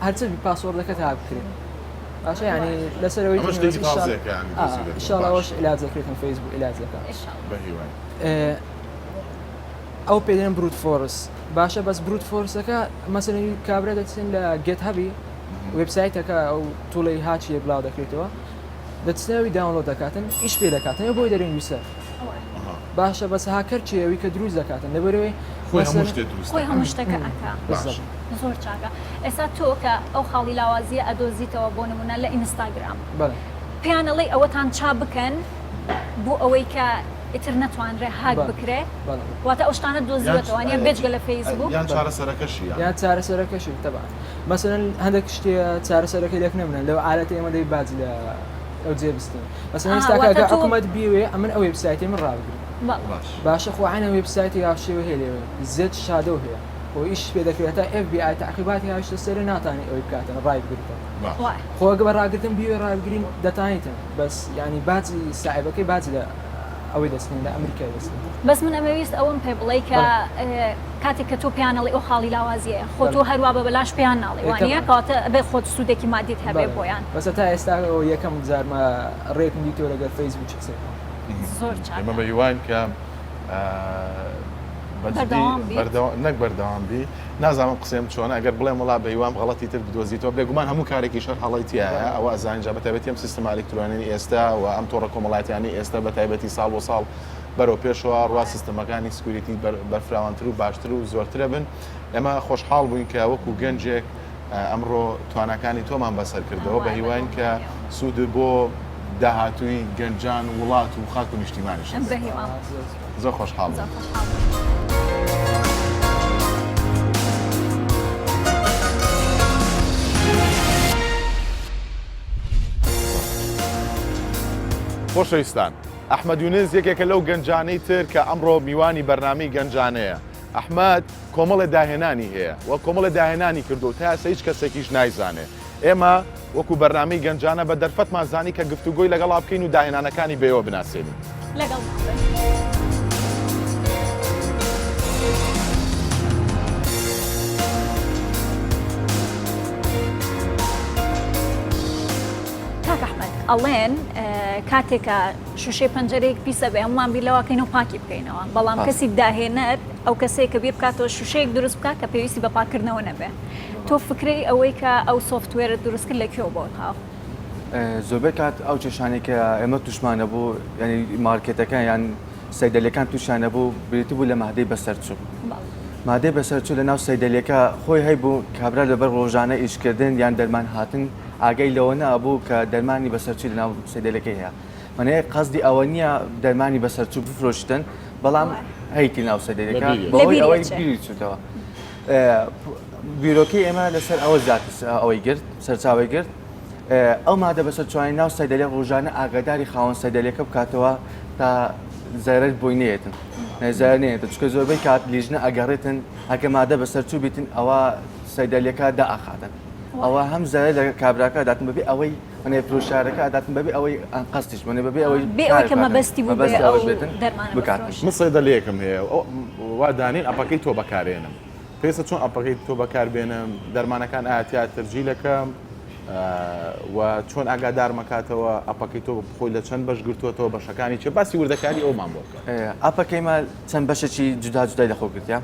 هەرچە پاسوەردەکە تا بکرێن باشە ینی لەسەرەوەی ئینشاڵڵاوەش علاج دەکرێتم فەیسبوک علاج دەکات ئەو پێدێن بروت فۆرس باشە بەس بروت فۆرسەکە مەسەلەن کابرا دەچن لە گێت هەبی وێبسایتەکە ئەو توڵی هاچیە بڵاو دەکرێتەوە دەچنەوەی داونلۆد دەکاتن ئیش پێ دەکاتن بۆی دەرێن ویسەر باشە بەس هاکەر چێوی کە دروست دەکاتن لەبەرەوەی خۆی هەموو شتەکە ئەکا زۆر چاکە ئێستا تۆ کە ئەو خاڵی لاوازیە ئەدۆزیتەوە بۆ نمونە لە ئینستاگرام پێیانەڵی ئەوەتان چا بکەن بۆ ئەوەی کە ئیتر نەتوانرێ هاک بکرێ واتە ئەو شتانە دۆزیوەتەوە بێجگە لە فەیسبوک یان چارەسەرەکەشی یان چارەسەرەکەشی تەبع مەسەلەن هەندێک شتێ چارەسەرەکەی لێک نەبنن لەو ئالەتە ئێمە دەی باج لە ئەو جێبستن مەسەلەن ئێستاکە حکوومەت بیوێ ئەمن ئەو وێبسایتی من ڕابگرن باشە خۆعانە وێبسایتی هاوشێوە هەیە لێوێ زێت شادە هەیە بۆ ئیش پێ دەکرێتە FBI تاقیباتی هاوشتە سەرە ناتانی ئەوەی بکاتن ڕای بگرتن خۆگە بە ڕاگرتن بیوێ ڕابگرین دەتانیتن بەس ینی باجی ساحیبەکەی باج لە ئەوەی دەستین لە ئەمریکای دەستین بەس من ئەمەویست ئەوم پێ بڵێ کە کاتێک کە تۆ پێیانەڵی ئەو خاڵی لاوازیە خۆ تۆ هەروە بە بەلاش پێیان ناڵێ وانە کاتە بێ خۆت سوودێکی مادیت هەبێ بۆیان بەس تا ئێستا یەکەم جارمە ڕێکم دیتۆ لەگەر فەیسبوک چکسێ زۆر چاک ئەمە بە هیوان کە نەک بەردەوامبی نازانم قسەم چۆنە ئەگەر بڵێم وڵا بە هیوام غەڵەتی تر بدۆزیتەوە بێگومان هەموو کارێکی شەر هەڵەتیایە ئەوە ئەزانجا بەتایبەتی ئەم سیستەمە ئەلکترۆنیی ئێستا و ئەم تۆڕە کۆمەڵایەتیانی ئێستا بەتایبەتی ساڵ بۆ ساڵ بەرەو پێشەوە ڕوا سیستەمەکانی سکوریتی بەرفراوانتر و باشتر و زۆرترە بن ئێمە خۆشحاڵ بووین کە وەکو گەنجێک ئەمڕۆ توانەکانی تۆمان بەسەر کردەوە بە هیوان کە سوود بۆ داهاتووی گەنجان وڵات و خاک و نیشتیمانیش زۆر خۆشحاڵ خۆشەویستان ئەحمەد یونس یەکێکە لەو گەنجانەی تر کە ئەمڕۆ میوانی بەرنامەی گەنجانەیە ئەحمەد کۆمەڵە داهێنانی هەیە و کۆمەڵە داهێنانی کردو تا ئێستا هیچ کەسێکیش نایزانێ ئێمە وەکو بەرنامەی گەنجانە بە دەرفەتمان زانی کە گفتوگۆی لەگەڵا بکەین و داهێنانەکانی بێەوە بناسێنین لەگەڵ ئەڵێن کاتێکە شوشەی پەنجەرەیەک پیسە بێ هەمومان بیرلەوەکەین و پاکی بکەینەوە بەڵام کەسی داهێنەر ئەو کەسێک کە بێ بکاتەوە شوشەیەک دروست بکات کە پێویستی بە پاکردنەوە نەبێ تۆ فکرەی ئەوەی کە ئەو سۆفتوێرە دروستکرد لەکوێوە بۆ هاو زۆربەی کات ئەو کێشانێک کە ئێمە توشمانە بوو ینی مارکێتەکان یان سەیدەلەکان تووشانە بوو بریتی بوو لە مادەی بەسەرچوو مادەی بەسەرچوو لە ناو سەیدەلەکە خۆی هەیبوو کابرا لەبەر ڕۆژانە ئیشکردن یان دەرمان هاتن ئاگەی لەوە نەبوو کە دەرمانی بەسەرچوو لە ناو سەیدەلەکەی هەیە منەیە قەزدی ئەوە نییە دەرمانی بەسەرچوو بفرۆشتن بەڵام هەیتی ناو سەیدەلەکە بەهۆی ئەوەی بیری چووتەوە بیرۆکەی ئێمە لەسەر ئەوە زیاتر ئەوەی گرت سەرچاوی گرت ئەو مادە بەسەرچوانی ناو سەیدەلە ڕۆژانە ئاگاداری خاوەن سەیدەلەکە بکاتەوە تا زەرەر بۆی نێتن زەرەر نێتن چکە زۆربەی کات لیژنە ئەگەڕێتن هەکە مادە بەسەرچوو بیتن ئەوە سەیدەلەکە دائەخاتن ئەوە هەم زەرەر لە کابراکە دەداتن بەبێ ئەوەی منێ فرۆشارەکە ئەداتن بەبێ ئەوەی ئەنقەستیش منێ بەبێ ئەوەی کە مەبەستی بوو بکات من سەیدەلەیەکم هەیە وا دانین ئەپەکەی تۆ بەکارێنم پێویستە چۆن ئەپەکەی تۆ بەکاربێنم دەرمانەکان ئایا تەرجیلەکەم و چۆن ئاگادار مەکاتەوە ئەپەکەی تۆ خۆی لە چەند بەش گرتووەتەوە بەشەکانی چێ باسی وردەکاری ئەومان بۆ ئەپەکەیمە چەند بەشێکی جودا جودای لەخۆ گرتیا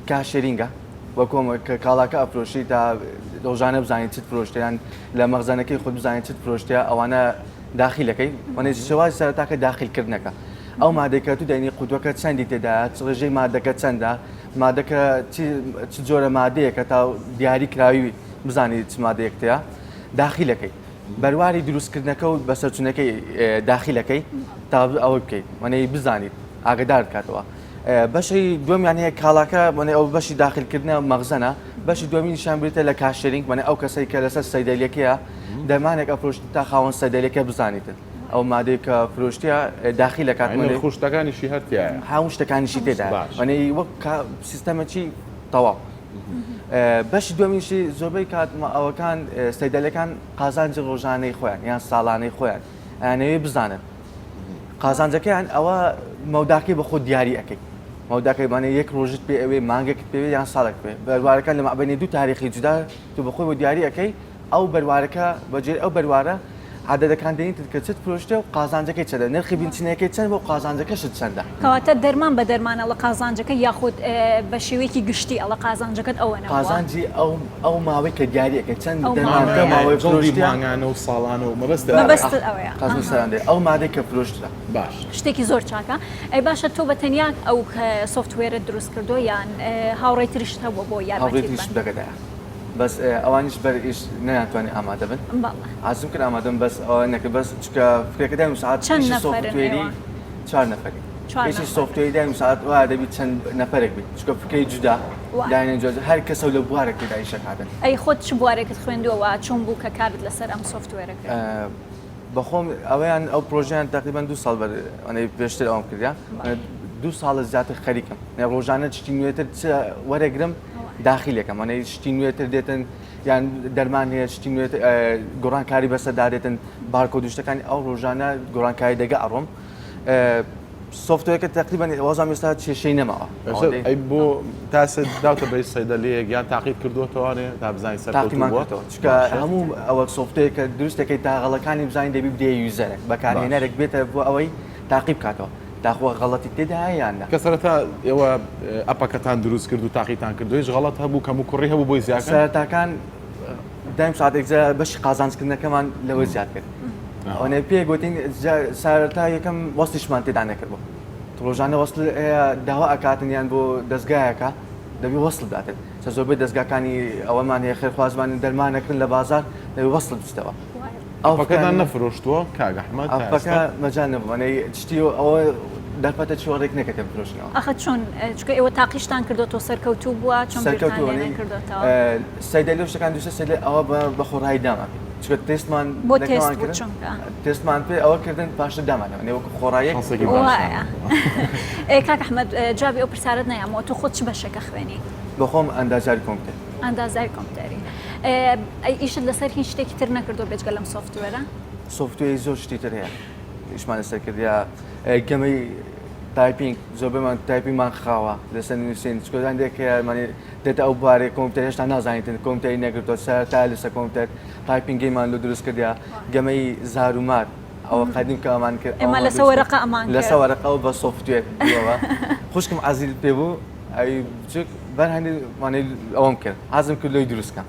کاشێرینگە وەکۆم کە کاڵاکە ئەفرۆشی تا ڕۆژانە بزانیت چیت فرۆشتیان لە مەغزانەکەی خۆت بزانیت چیت فرۆشتیا ئەوانە داخیلەکەی وەنێ شێوازی سەرەتاکە داخیلکردنەکە ئەو مادەکە تو دەینی قوتوەکە چەندی تێدا ڕێژەی مادەکە چەندە مادەکە چ جۆرە مادەیە کە تا دیاری کراوی بزانی چ مادەیەکتەیە داخیلەکەی بەرواری دروستکردنەکە و بەسەرچوونەکەی داخیلەکەی تا ئەوە بکەیت وانەی بزانیت ئاگدار بکاتەوە بەشی دومیان هەیە کاڵاکە ئەو بەشی داخلکردنە مەغزەنە بەشی دومیشان بریتە لە کاشترینگ ئەو کەسەی کە لەسەر سەیدەلیەکەیە دەمانێک ئەفرۆشت تا خاوەن سەیدەلیەکە بزانیتن ئەو مادەی کە فرۆشتیە داخی لە کاتمەڵی خوشتەکانیشی هەرتیایە هەموو شتەکانیشی تێدا وانەی وەک سیستەمەکی تەواو بەشی دومیشی زۆربەی ئەوەکان سەیدەلیەکان قازانجی ڕۆژانەی خۆیان یان ساڵانەی خۆیان ئەیانەوێ بزانن قازانجەکەیان ئەوە مەوداکەی بە خۆ دیاری ئەەکەی مەوداکەیمانە یەک ڕۆژت پێ ئەوێ مانگەکت پێوێ یان ساڵێک پێ بەروارەکان لە مابینی دوو تاریخی جودا تو بە خۆی بۆ دیاری ئەەکەی ئەو بەروارەکە بەجێ ئەو بەروارە عادەدەکان دێنیت کە چت فرۆشتە و قازانجەکەی چەندە نرخی بنچینەکەی چەند بۆ قازانجەکەشت چەندە کەواتە دەرمان بە دەرمانە لە قازانجەکە یاخود بە شێوەیەکی گشتی ئەڵە قازانجەکەت ئەوەنە قازانجی ئەو ماوەی کە دیاریەکە چەند دەرمانەکە ماوەی فرۆشتیانە و ساڵانە و مەبەست ئەوەیە قازمی سەرانجێ ئەو مادەی کە فرۆشتە باش شتێکی زۆر چاکە ئەی باشە تۆ بە تەنیا ئەو سوفتوێرە دروست کردو یان هاوڕێی تریشت هەبووە بۆ یارمەتیت دەگەدایە بەس ئەوانیش بەر ئیش نەیانتوانێت ئامادە بن حازم کرد ئامادەم بەس ئەوە نەکرد بەس چکە فکرەکە دایم ساعت سوفتوێری 4 نەفەری هیچی سوفتوێری دایم ساعت وا دەبی چەند نەفەرێک بێت چکە فکرەی جودا داینجا هەر کەسە لە بوارێکی دایشە هاتن ئەی خۆت چ بوارێکت خوێندووە چۆن بوو کە کارت لەسەر ئەم سوفتوێرەکە بەخۆم ئەوەیان ئەو پرۆژیان تقریبان 2 ساڵ بەرەی پێشتر ئەوم کردیا 2 ساڵە زیاتر خەریکم ڕۆژانە چتی نوێتر وەرەگرم داخیلەکەم ئەنەی شتی نوێتر دێتن یان دەرمان هەیە شتی نوێت گۆڕانکاری بەسەردادێتن بارکۆ دوشتەکانی ئەو ڕۆژانە گۆڕانکاری دەگە ئەڕۆم سوفتوێرەکە تقریبان وەزام ئێستا کێشەی نەماوە ئەی بۆ تاست داوتە بەی سەیدەلیەک یان تاقیب کردووەتەوانێ تا بزانین سەرکەوتووە چکە هەموو ئەوە سوفتوێرکە دروستەکەی تاغەڵەکانی بزانین دەبی بدێ یوزەرێک بەکارهێنەرێک بێتە بۆ ئەوەی تاقیب کاتەوە داخۆ غەڵەتی تێدا یاننا کە سەرەتا ئێوە ئەپەکەتان دروست کرد و تاقیتان کردو هیچ غەڵەت هەبوو کەم و کوڕی هەبوو بۆی زیاتر سەرەتاکان دایم ساعتێکجا بەشی قازانجکردنەکەمان لەوە زیاد کرد ئەوەنێ پێ گوتین سەرەتا یەکەم وەستیشمان تێدا نەکردبوو ڕۆژانە وەستل داوا ئەکاتن یان بۆ دەستگایەکە دەبی وەستل داتن چە زۆربەی دەستگاکانی ئەوەمان هەیە خێرخوازمان دەرمانەکردن لە بازار دەبی وەستل بستەوە ئەوەکەتان نەفرۆشتووە کاگ ئەحمەد ئەوەکە مەجان نەبووانەی چتی ئەوە دەرفەتە چۆڕێک نەکەتە فرۆشتنەوە ئەخە چۆن چکە ئێوە تاقیشتان کردوەوە سەرکەوتوو بووە چۆن کردوەوە سەیدەلی شتەکان دووسە سەیدە ئەوە بە خۆڕایی داما چکە تێستمان بۆ تێستمان پێ ئەوە کردن پاشتر دامانەوە نێوەکو خۆڕایەک کاک ئەحمەد جوابی ئەو پرسیارت نەیەمەوە تۆ خۆت چ بەشێکە خوێنی بەخۆم ئەندازیاری کۆمپیوتەر ئەندازیاری کۆمپیوتەری ئیشت لەسەر هیچ شتێکی تر نەکردو بێجگە لەم سوفتوێرە سوفتوێری زۆر شتی تر هەیە ئیشمان لەسەر کردیا گەمەی تایپینگ زۆربەیمان تایپینگمان خاوە لەسەر نووسین چکۆدان دێکمانی دێتە ئەو بارێک کۆمپیوتەر هێشتا نازانیتن کۆمپیوتەری نەگرتووە سەرەتا لەسەر کۆمپیوتەر تایپینگیمان لە دروست کردیا گەمەی زارومات ئەوە قەدیم کە ئەمان کرد ئێمە لەسەر وەرەقە ئەمان لەسەر وەرەقەوە بە سوفتوێر بووەوە خوشکم عەزیز پێ بوو ئەوی بچووک بەرهەندی وانەی ئەوەم کرد حەزم کرد لۆی دروستکەم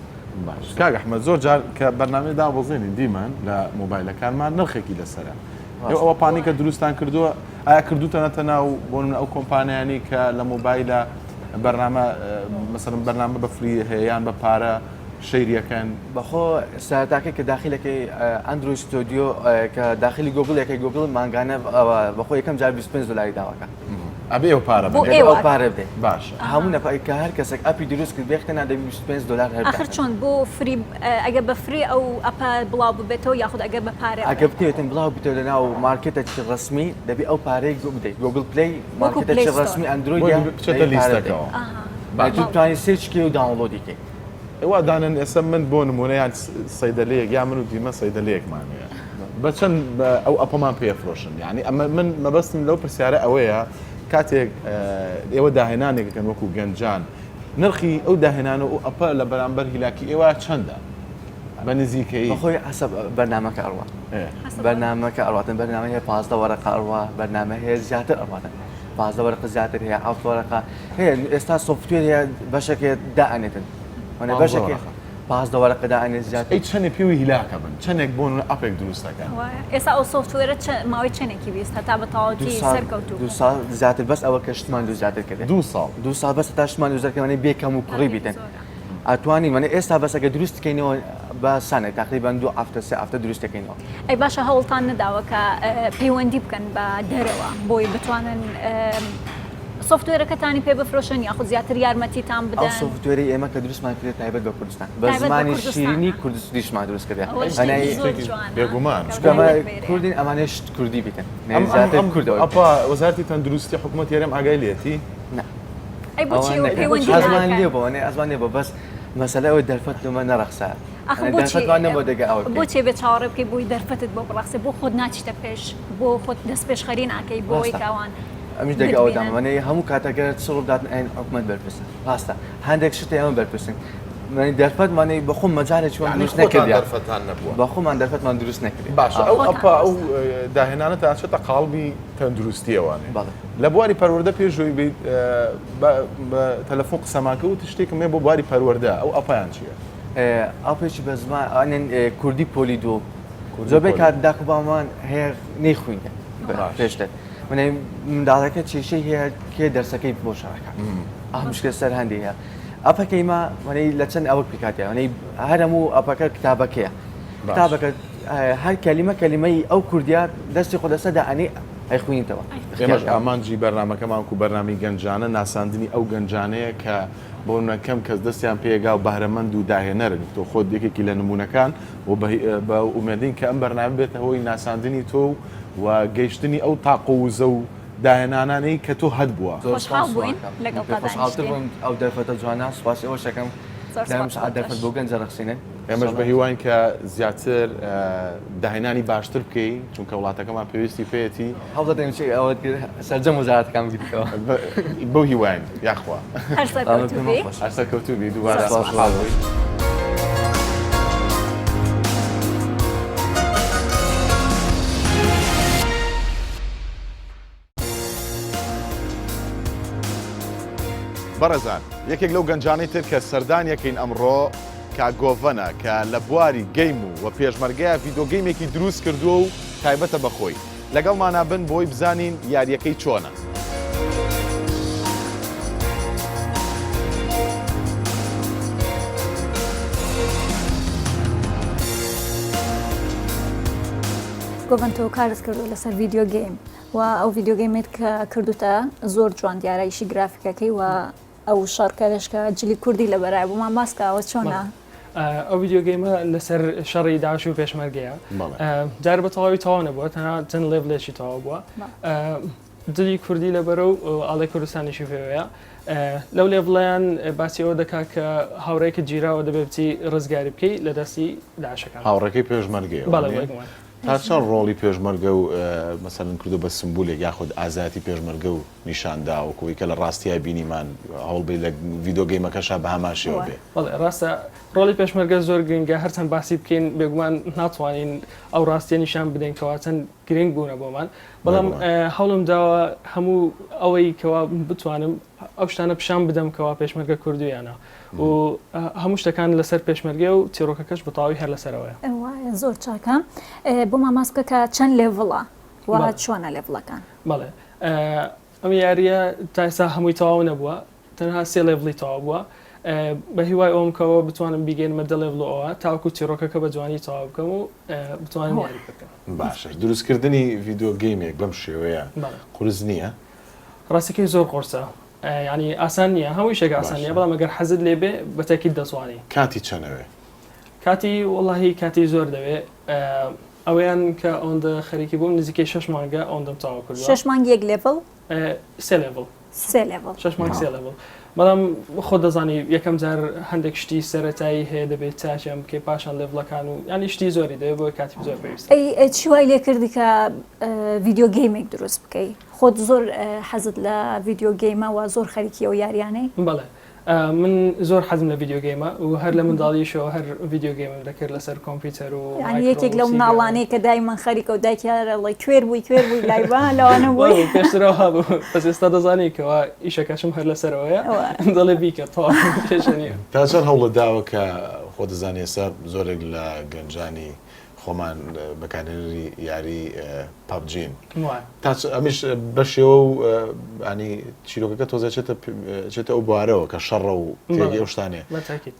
باش کاگ ئەحمەد زۆر جار کە بەرنامەی دابەزێنی دیمان لە مۆبایلەکانمان نرخێکی لەسەرە ئەوە پانی کە دروستان کردووە ئایا کردوتەنەتە ناو بۆ ئەو کۆمپانیانی کە لە مۆبایلە بەرنامە مەسەڵەن بەرنامە بە فری هەیەیان بە پارە شەیریەکەن بەخۆ سەرەتاکەی کە داخلەکەی ئەندروید ستۆدیۆ کە داخلی گۆگڵێکی گۆگڵ مانگانە بەخۆ یەکەم جار 25 دلاری داواکە ئەبێ ئەو پارە ئەو پارە بدێ باش هەموو نەفەی کە هەر کەسێک ئەپی دروست کرد بێختەنا دەبی 25 دلار هەر ئاخر چۆن بۆ فری ئەگە بە فری ئەو ئەپە بڵاو ببێتەوە یاخود ئەگەر بە پارە ئەگە بتێتن بڵاو بتێت لەناو مارکێتێکی ڕسمی دەبی ئەو پارەی بدەیت گۆگڵ پلی مارکێتێکی ڕسمی ئەندروید بچێتە لیستەکەەوە توانانی سێچکی و داونلۆدیکەی ئێوە دانن ئێستا من بۆ نمونەیان سەیدەلەیەک یا من و دیمە سەیدەلەیەکمانەیە بەچەند ئەو ئەپەمان پێفرۆشن یعنی ئەمە من مەبەستم لەو پرسیارە ئەوەیە کاتێک ئێوە داهێنانێکەکەن وەکو گەنجان نرخی ئەو داهێنانە و ئەپە لە بەرامبەر هیلاکی ئێوە چەندە بە نزیکەی بەخۆی حەسەب بەرنامەکە ئەڕوا بەرنامەکە ئەڕاتن بەرنامە هەیە 15 وەرەقە ئەڕوا بەرنامە هەیە زیاتر ئەڕاتن 15 وەرەقە زیاتر هەیە 7 وەرەقە هەیە ئێستا سوفتوێر هەیە بەشێک دائەنێتن بەشێک 15 وەرەقە دائەنێت زیاتر ئەی چەندێک پێوی هیلاکە بن چەندێک بۆن ئەپێک دروستەکەن ئێستا ئەو سوفتوێرە ماوەی چەندێکی ویست هەتا بە تەواوەتی سەرکەوتوو 2 ساڵ زیاتر بەس ئەوە کە شتمان دوو زیاتر کرد 2 ساڵ 2 ساڵ بەس تا شتمان دوو زیاتر کردنی بێکەم و کوڕی بیتن ئەتوانین وانە ئێستا بەسەکە دروستکەینەوە بە سانێک تقریبان 2 هەفتە 3 هەفتە دروستەکەینەوە. ئەی باشە هەوڵتان نەداوە کە پەیوەندی بکەن بە دەرەوە بۆی بتوانن سۆفتوێرەکەتانی پێ بفرۆشن یاخود زیاتر یارمەتیتان بدەن. ئەو سۆفتوێری ئێمە کە دروستمان کرێت تایبەت بە کوردستان بە زمانی شیرینی کوردستیشمان دروست کردێت. بێگومان کوردین ئەمانەش کوردی بیکەن ئەپا وەزارەتی تەندروستی حکوومەت یارێم ئاگای لێتی؟ ئەی بۆچی پەیوەندی ئەزمان لێ بۆ ئەزمان لێ بۆ بەس مەسەلە ئەوەی دەرفەتمە نەڕەخسا. بۆچێ بێت چاوەڕێ بکەی بۆی دەرفەتت بۆ بڕاستێ بۆ خۆت ناچیتە پێش بۆ خۆت دەست پێشخەری ناکەی بۆی کاوان. ئەمیش دەگە ئەوەدامانێ هەموو کاتەگەر سڵ دادن ئەین حکومەت بەرپرسن ڕاستە هەندێک شتێ ئەمە بەرپرسن دەرفەتمانەی بەخۆم مەجارێک چۆن دروست نەکردی دەرفەتان نەبووە بەخۆمان دەرفەتمان دروست نەکردی. باشە ئەو داهێنانە تا چێتە قاڵبی تەندروستیەوەوانێ لە بواری پەروەردە پێشوی بیت بە تەلەفۆن قسەماکە و تشتێکم مێ بۆ بواری پەروەردە ئەو ئەپیان چییە؟ ئەپێکی بە زمان ئەنێن کوردی پۆلی دۆ زۆربەی کات داخبامان هەیە نەیخوینە پێشتر. منداڵەکە کێشەی هەیە کێ دەرسەکەی بۆ شەڕەکە ئەمشکە سەر هەندی هەیە ئەپەکەیمە وانەی لە چەند ئەوە پیکاتیە وانەی هەر هەموو ئەپەکە کتابەکەیە کتابەکە هەر کەلیمە کەلیمەی ئەو کوردیا دەستی خۆدەسەدا ئەنی ئەیخوینیتەوە. ئێمەش ئامانجی بەرنامەکەمان و بەرنامی گەنجانە ناساندنی ئەو گەنجانەیە کە بۆ نەکەم کەس دەستیان پێگا و بەهرەمەند و داهێنەرن تۆ خۆت یەکێکی لە نمونونەکان و بە ئومێدین کە ئەم بەرنامە بێتە هۆی ناساندنی تۆ و گەیشتنی ئەو تاقوزە و داهێنانانەی کە تۆ هەد بووە. ئەو دەرفەتە جوانە سواسی ئەوە شەکەم دەرفەت بۆ گەنجە رەخسینن. ئێمەش بە هیوان کە زیاتر داهێنانی باشتر بکەین چونکە وڵاتەکەمان پێویستی پێێتی هەڵدەدەین ئەوە سەرجەم وەزارەتەکان بیتەوە بۆ هیوان یاخوا هەر سەرکەوتوبی دووبارە بەڕێزان یەکێک لەو گەنجانەی تر کە سەردانیەکەین ئەمڕۆ کاگۆڤەنە کە لە بواری گەیم و پێشمەرگەیە ڤیدۆگەیمێکی دروست کردووە و تایبەتە بەخۆی لەگەڵمانە بن بۆی بزانین یاریەکەی چۆنە. گۆڤەن تۆ کارت کردو لەسەر ڤیدیۆ گەیم و ئەو ڤیدیۆ گەیمێت کە کردوتە زۆر جوان دیارایشی گرافیکەکەی و ئەو شەڕکەرشکە جلی کوردی لە بەرای بوومان باسکەوە چۆنە؟ ئەو ڤیدیۆ گەیمە لەسەر شەڕی داعش و پێشمەرگەیە جار بە تەواوی تەواو نەبووە تەنها چەند لێڤڵێکی تەواو بووە دلی کوردی لەبەرە و ئاڵی کوردستانیشی پێوەیە لەو لێڤڵیان باسی ئەوە دەکات کە هاوڕێکە گیراوە دەبێت بچی ڕزگاری بکەی لە دەستی داعشەکان هاوڕێکەی پێشمەرگەیە تا چەند ڕۆڵی پێشمەرگە و مەسەلەن کردو بە سمبولێک یاخود ئازاتی پێشمەرگە و نیشاندا و کۆی کە لە ڕاستیای بینیمان هەوڵبی لە ڤیدیۆ گەیمەکەشا بە هەماشیەوە بێ. ڕاستە ڕۆڵی پێشمەرگە زۆر گرنگە هەرچەند باسی بکەین بێگومان ناتوانین ئەو ڕاستیە نیشان بدەین کەوا چەند گرنگ بوونە بۆمان بەڵام هەوڵم داوە هەموو ئەوەی کەوا بتوانم ئەو شتانە پیشان بدەم کەوا پێشمەرگە کوردویانە و هەموو شتەکان لەسەر پێشمەرگێ و تیرۆکەکەش بەتەواوی هەر لەسەرەوەیە. زۆر چاکە بۆ ماماسکە کە چەند لێڤڵە و چۆنە لێڤڵەکان؟ بەڵێ ئەم یاریە تا ئێستا هەمووی تەواو نەبووە تەنها 3 لێڤڵی تەواو بووە بە هیوای ئەوم کەەوە بتوانم بیگەینمە 10 لێڤڵەوە تاوەکو تیرۆکەکە بە جوانی تەواو بکەم و بتوانم یاری بکەم. باشە دروستکردنی ڤیدیۆ گەیمێک بەم شێوەیە قورس نییە؟ ڕاستەکەی زۆر قورسە ینی ئاسان نییە هەمووی شێک ئاسان نیە بەڵام ئەگەر حەزت لێبێ بەتەکیت دەتوانی. کاتی چەنەوێ؟ کاتی وەڵاهی کاتی زۆر دەوێ ئەویان کە ئەوەندە خەریکی بووم نزیکەی 6 مانگە ئەوەندەم تاوا کردووە. 6 مانگ یەک لێڤڵ؟ 3 لێڤڵ 6 مانگ 3 لێڤڵ بەڵام خۆ دەزانی یەکەم جار هەندێک شتی سەرەتایی هەیە دەبێت چاچم کە پاشان لێڤڵەکان و ینی شتی زۆری دەوێت بۆ کاتی زۆر پێویستە. ئەی چی وای لێ کردی کە ڤیدیۆ گەیمێک دروست بکەی؟ خۆت زۆر حەزت لە ڤیدیۆ گەیمە و زۆر خەریکی ئەو یاریانەی؟ بەڵێ من زۆر حەزم لە ڤیدیۆ گەیمە و هەر لە منداڵیشەوە هەر ڤیدیۆ گەیمم دەکرد لەسەر کۆمپیوتەر و یەکێک لەو ناڵانەی کە دایمان خەریکە و دایکیارەڵی کوێر بووی لایبان لەوانە بووی پێشترەوە بوو بەس ئێستا دەزانی کەەوە ئیشەکەشم هەر لەسەرەوەیە دەڵێ بیکە تەواو پێشە نییە. تا چەند هەوڵە داوە کە خۆ دەزانێ ئێستا زۆرێک لە گەنجانی خۆمان بەکارهێنەری یاری پابجین ئەمیش بەشێوە و ینی چیرۆکەکە تۆزە چێتە ئەو بوارەوە کە شەڕە و تێگەی ئەو شتانێ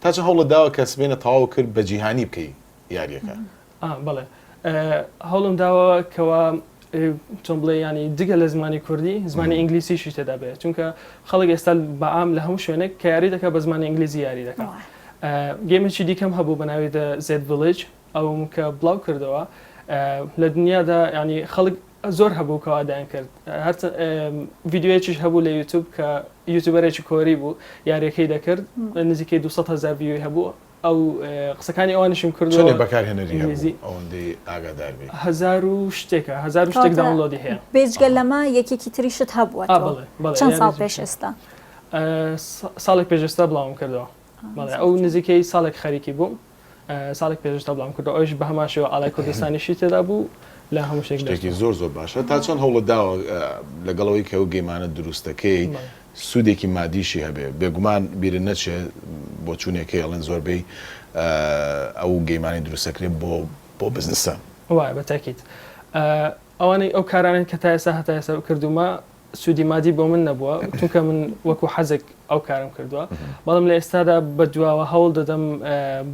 تا چ هەوڵت داوە کە سبێنە تەواو کرد بە جیهانی بکەی یاریەکە بەڵێ هەوڵم داوە کەوا چۆن بڵێ ینی دیگە لە زمانی کوردی زمانی ئینگلیسیشی تێدا بێت چونکە خەڵک ئێستا بەعام لە هەموو شوێنێک کە یاری دەکات بە زمانی ئینگلیزی یاری دەکات گێمێکی دیکەم هەبوو بەناوی زێت ڤیلێج ئەوم کە بڵاو کردەوە لە دنیادا ینی خەڵک زۆر هەبوو کەوا دایان کرد ڤیددیوەیەکیش هەبوو لە یوتیوب کە یوتیوبەرێکی کۆری بوو یاریەکەی دەکرد نزیکەی 200,000 ڤیۆی هەبوو ئەو قسەکانی ئەوانشم کردو بەکارهێنەری ئەوەندەی ئاگادار بێ 1000 شتێکە 1000 شتێک داونلۆدی هەیە بێجگە لەمە یەکێکی تریشت هەبووە چەند ساڵ پێش ئێستا ساڵێک پێشستا بڵاوم کردەوە ئەو نزیکەی ساڵێک خەریکی بووم ساڵێک پێشتا بڵام کردەوە ئەوش بە هەماشەوە ئاڵای کوردستانیشی تێدا بوو لە هەموو شتێکی زۆر باشە تا چەند هەوڵت داوە لەگەڵەوەی کە ئەو گەیمانە دروستەکەی سوودێکی مادیشی هەبێ بێگومان بیرە نەچێ بۆ چوونێکی ئەڵێن زۆربەی ئەو گەیمانی دروستەکرێت بۆ بزنسە وایە بەتاکیت ئەوانەی ئەو کارانن کە تا ئێستا هەتا ئێستا کردومە سوودی مادی بۆ من نەبووە چونکە من وەکو حەزێک ئەو کارم کردووە بەڵام لە ئێستادا بە دواوە هەوڵ دەدەم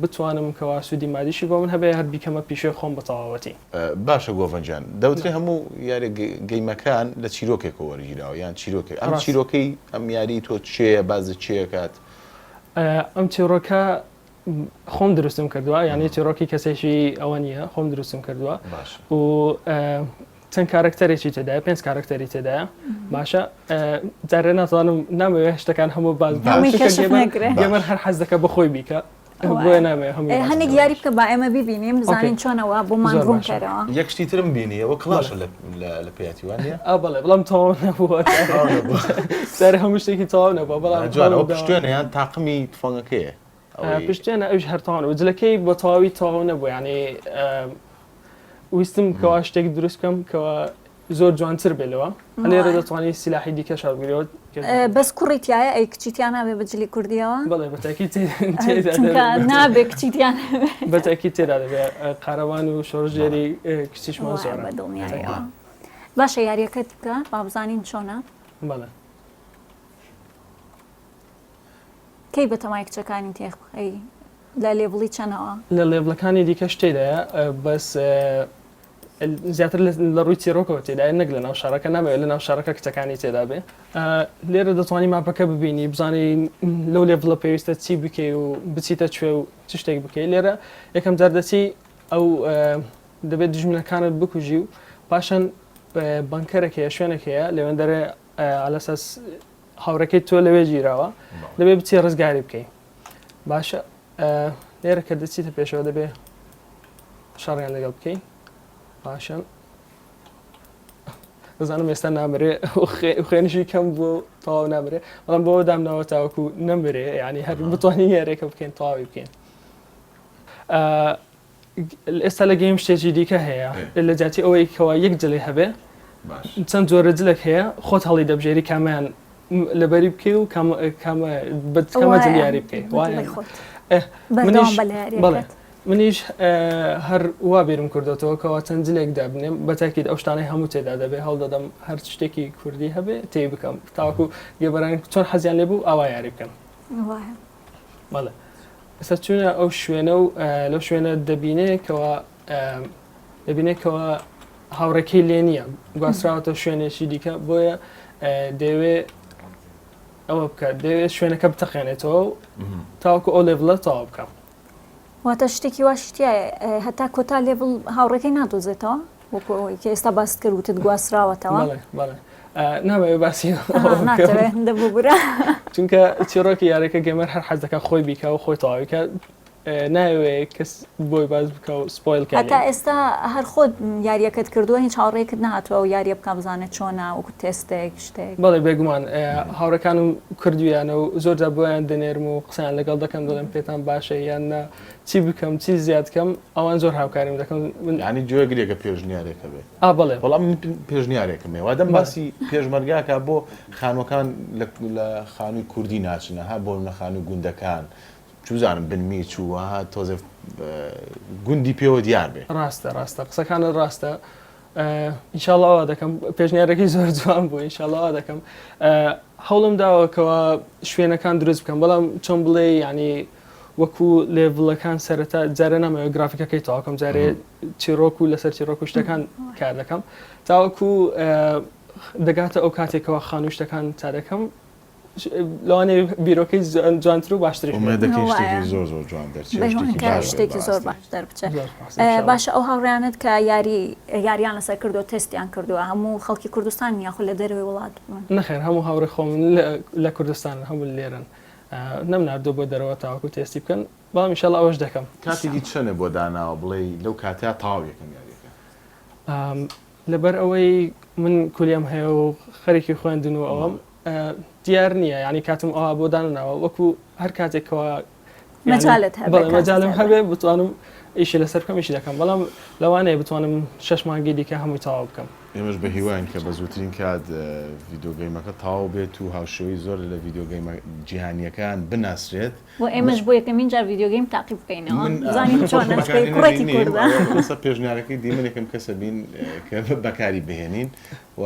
بتوانم کەوا سوودی مادیشی بۆ من هەبێ هەر بیکەمە پیشۆی خۆم بە تەواوەتی باشە گۆڤەنجان دەوترێ هەموو یاری گەیمەکان لە چیرۆکێکەوە وەرگیراوە یان چیرۆکێک ئەم چیرۆکەی ئەم یاری تۆ چێە بازی چێکات ئەم چیرۆکە خۆم دروستم کردووە یعنی چیرۆکی کەسێکی ئەوە نییە خۆم دروستم کردووە و چەند کارکتەرێکی تێدایە 5 کارکتەری تێدایە باشە جارێ ناتوانم نامەوێت شتەکان هەموو باز گەمەر هەر حەز دەکە بەخۆی بیکە بۆیە نامەوێت هەندێک یاری بکە با ئێمە ببینیم بزانین چۆنەوە بۆمان ڕوونکەرەوە یەک شتی ترم بینیەوە کڵاشە لە پێیاتیوانە بەڵێ بەڵام تەواو نەبووە سەر هەموو شتێکی تەواو نەبووە بەڵام پشتێنە یان تاقمی تفەنگەکەیە پشتێنە ئەوش هەرتاوان و جلەکەی بە تەواوی تەواو نەبوو یعنی ویستم کەوا شتێک دروست بکەم کەوا زۆر جوانتر بێلەوە لێرە دەتوانانی سیلاحی دیکە شاربگرەوە بەس کوڕیتیایە ئەی کچیتیان نابێ بەجلی کوردیەوە بەڵێ بەتاکی نابێ کچیتیان بەتاکی تێدا دەبێت قارەوان و شۆڕژێری کچیشمان زۆر بەدڵنیایەوە باشە یاریەکەت بکە با بزانین چۆنە بەڵێ کەی بەتەمای کچەکانی تێخی لە لێبڵی چەنەوە لە لێبلەکانی دیکە شتێدایە بەس زیاتر لە ڕووی تیرۆکەوە تێدای نەک لە ناو شارەکە نامەوێت لە ناو شارەکە کچەکانی تێدا بێ لێرە دەتوانانی ماپەکە ببینی بزانانی لەو لێڤڵە پێویستە چی بکەی و بچیتە کوێ و چ شتێک بکەی لێرە یەکەم جار دەچی ئەو دەبێت دژمنەکانت بکوژی و پاشان بانکەرێکەیە شوێنێکەیە لەوێندەرێ ئالەساس هاوڕەکەی تۆ لەوێ گیراوە دەبێت بچی ڕزگاری بکەی باشە لێرە کە دەچیتە پێشەوە دەبێ شەڕیان لەگەڵ بکەی باشە دەزانم ئێستا نامرێ خوێنشی کەم بۆ تەواو نامرێ بەڵام بۆ دامناوە تاوەکو نەمرێ ینی هەر بتوانین یارێکە بکەین تەواوی بکەین ئێستا لە گەیم شتێکی دیکە هەیە لە جاتی ئەوەی کەوا یەک جلێ هەبێ چەند جۆرە جلێک هەیە خۆت هەڵی دەبژێری کامیان لەبەری بکەی و کامە جلیاری بکەی منیش هەر وا بێرم کردێتەوە کەوا چەند جلێک دابنێم بەتاکیت ئەو شتانەی هەموو تێدا دەبێ هەڵ دەدەم هەر شتێکی کوردی هەبێ تێ بکەم تاوەکو گێبەران چۆن حەزیان لێ بوو ئاوا یاری بکەم بەڵێ ئێستا چونە ئەو شوێنە و لەو شوێنە دەبینێکەوە هاوڕێکەی لێ نییە گواستراوەتە شوێنێکی دیکە بۆیە دەوێ ئەوە بکات دەوێت شوێنەکە بتەقێنێتەوە و تاوەکو ئەو لێڤڵە تەواو بکەم واتە شتێکی واشتیە هەتا کۆتا لێڤڵ هاوڕێکەی نادۆزێتەوە وەکو ئەوەی کە ئێستا باست کرد وتت گواستراوەتەوە نامەوێت باسی دەبوو برا چونکە چیرۆکی یاریەکە گەمەر هەر حەز دەکات خۆی بیکە و خۆی تەواویکە ناوێت کەس بۆی باز بکە و سپۆیل کە هەتا ئێستا هەر خۆت یاریەکەت کردووە هیچ هاوڕێکت نهاتووە و یاریە بکە بزانێت چۆنە وەکو تێستێک شتێک بەڵێ بێگومان هاوڕەکانم کردویانە و زۆرجا بۆیان دەنێرم و قسەیان لەگەڵ دەکەم دەڵێم پێتان باشە یان چی بکەم چی زیاد بکەم ئەوان زۆر هاوکاریم دەکەم ینی گوێگرێکە پێشنیارێکە بێت بەڵێ بەڵام پێشنیارێکم ێ وادەم باسی پێشمەرگاکە بۆ خانوەکان لە خانووی کوردی ناچنە ها بۆ نە خانووی گوندەکان چوزانم بنمی چووە تۆزە گوندی پێوە دیار بێ ڕاستە قسەکانت ڕاستە ئینشاڵڵ ئەوە دەکەم پێشنیارەکەی زۆر جوان بوو ئینشاڵڵ ئەوە دەکەم هەوڵم داوەکەوە شوێنەکان دروست بکەم بەڵام چۆن بڵێ ینی وەکو لێڤڵەکان سەرەتا جارە نامەوە گرافیکەکەی تاواکەم جارێ چیرۆک و لەسەر چیرۆک و شتەکان کار دەکەم تاوەکو دەگاتە ئەو کاتێکەوە خانووشتەکان تا دەکەم لەوانێ بیرۆکەی جوانتر و باشتری دەکەی شتێکی زۆر زۆر جوان دەرچێت شتێکی زۆر باش دەربچێت باشە ئەو هاوڕیانت کە یاریان لەسەر کردو تستیان کردووە هەموو خەڵکی کوردستان یاخود لە دەرەوەی وڵات نەخێر هەموو هاوڕێ خۆم لە کوردستان هەموو لێرن نەمناردوو بۆ دەرەوە تاوەکو تێستی بکەن بەڵام ئینشاڵڵ ئەوەش دەکەم کاتێکی چەنە بۆ داناوە بڵێ لەو کاتیا تاو یەکەم یاریەکە لەبەر ئەوەی من کولیم هەیە و خەرێکی خوێندن و ئەوەم دیار نییە ینی کاتم ئەوە بۆ دانناوە وەکو هەر کاتێکەوە مەجالم هەبێ بتوانم ئیشی لەسەر بکەم ئیشی دەکەم بەڵام لەوانەیە بتوانم 6 مانگی دیکە هەمووی تاوا بکەم ئێمەش بە هیوایان کە بە زووترین کات ڤیدۆگەیمەکە تاو بێت و هاوشێوەی زۆر لە ڤیدۆگەیمە جیهانیەکان بناسرێت و ئێمەش بۆ یەکەمین جار ڤیدۆگەیم تاقیب بکەینەوە بزانین چۆن کوڕێکی کوردە لەسەر پێشنیارەکەی دیمن یەکەم کەسە بین کە بەکاری بهێنین و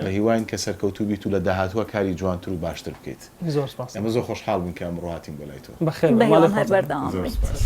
بە هیوایان کە سەرکەوتوو بیت و لە داهاتووە کاری جوانتر و باشتر بکەیت زۆر سپاس ئەمە زۆر خۆشحاڵ بووین کە ئەمڕۆ هاتین بۆ لای تۆ بەخێر بەهێوان هەر بەردەوام زۆر سپاس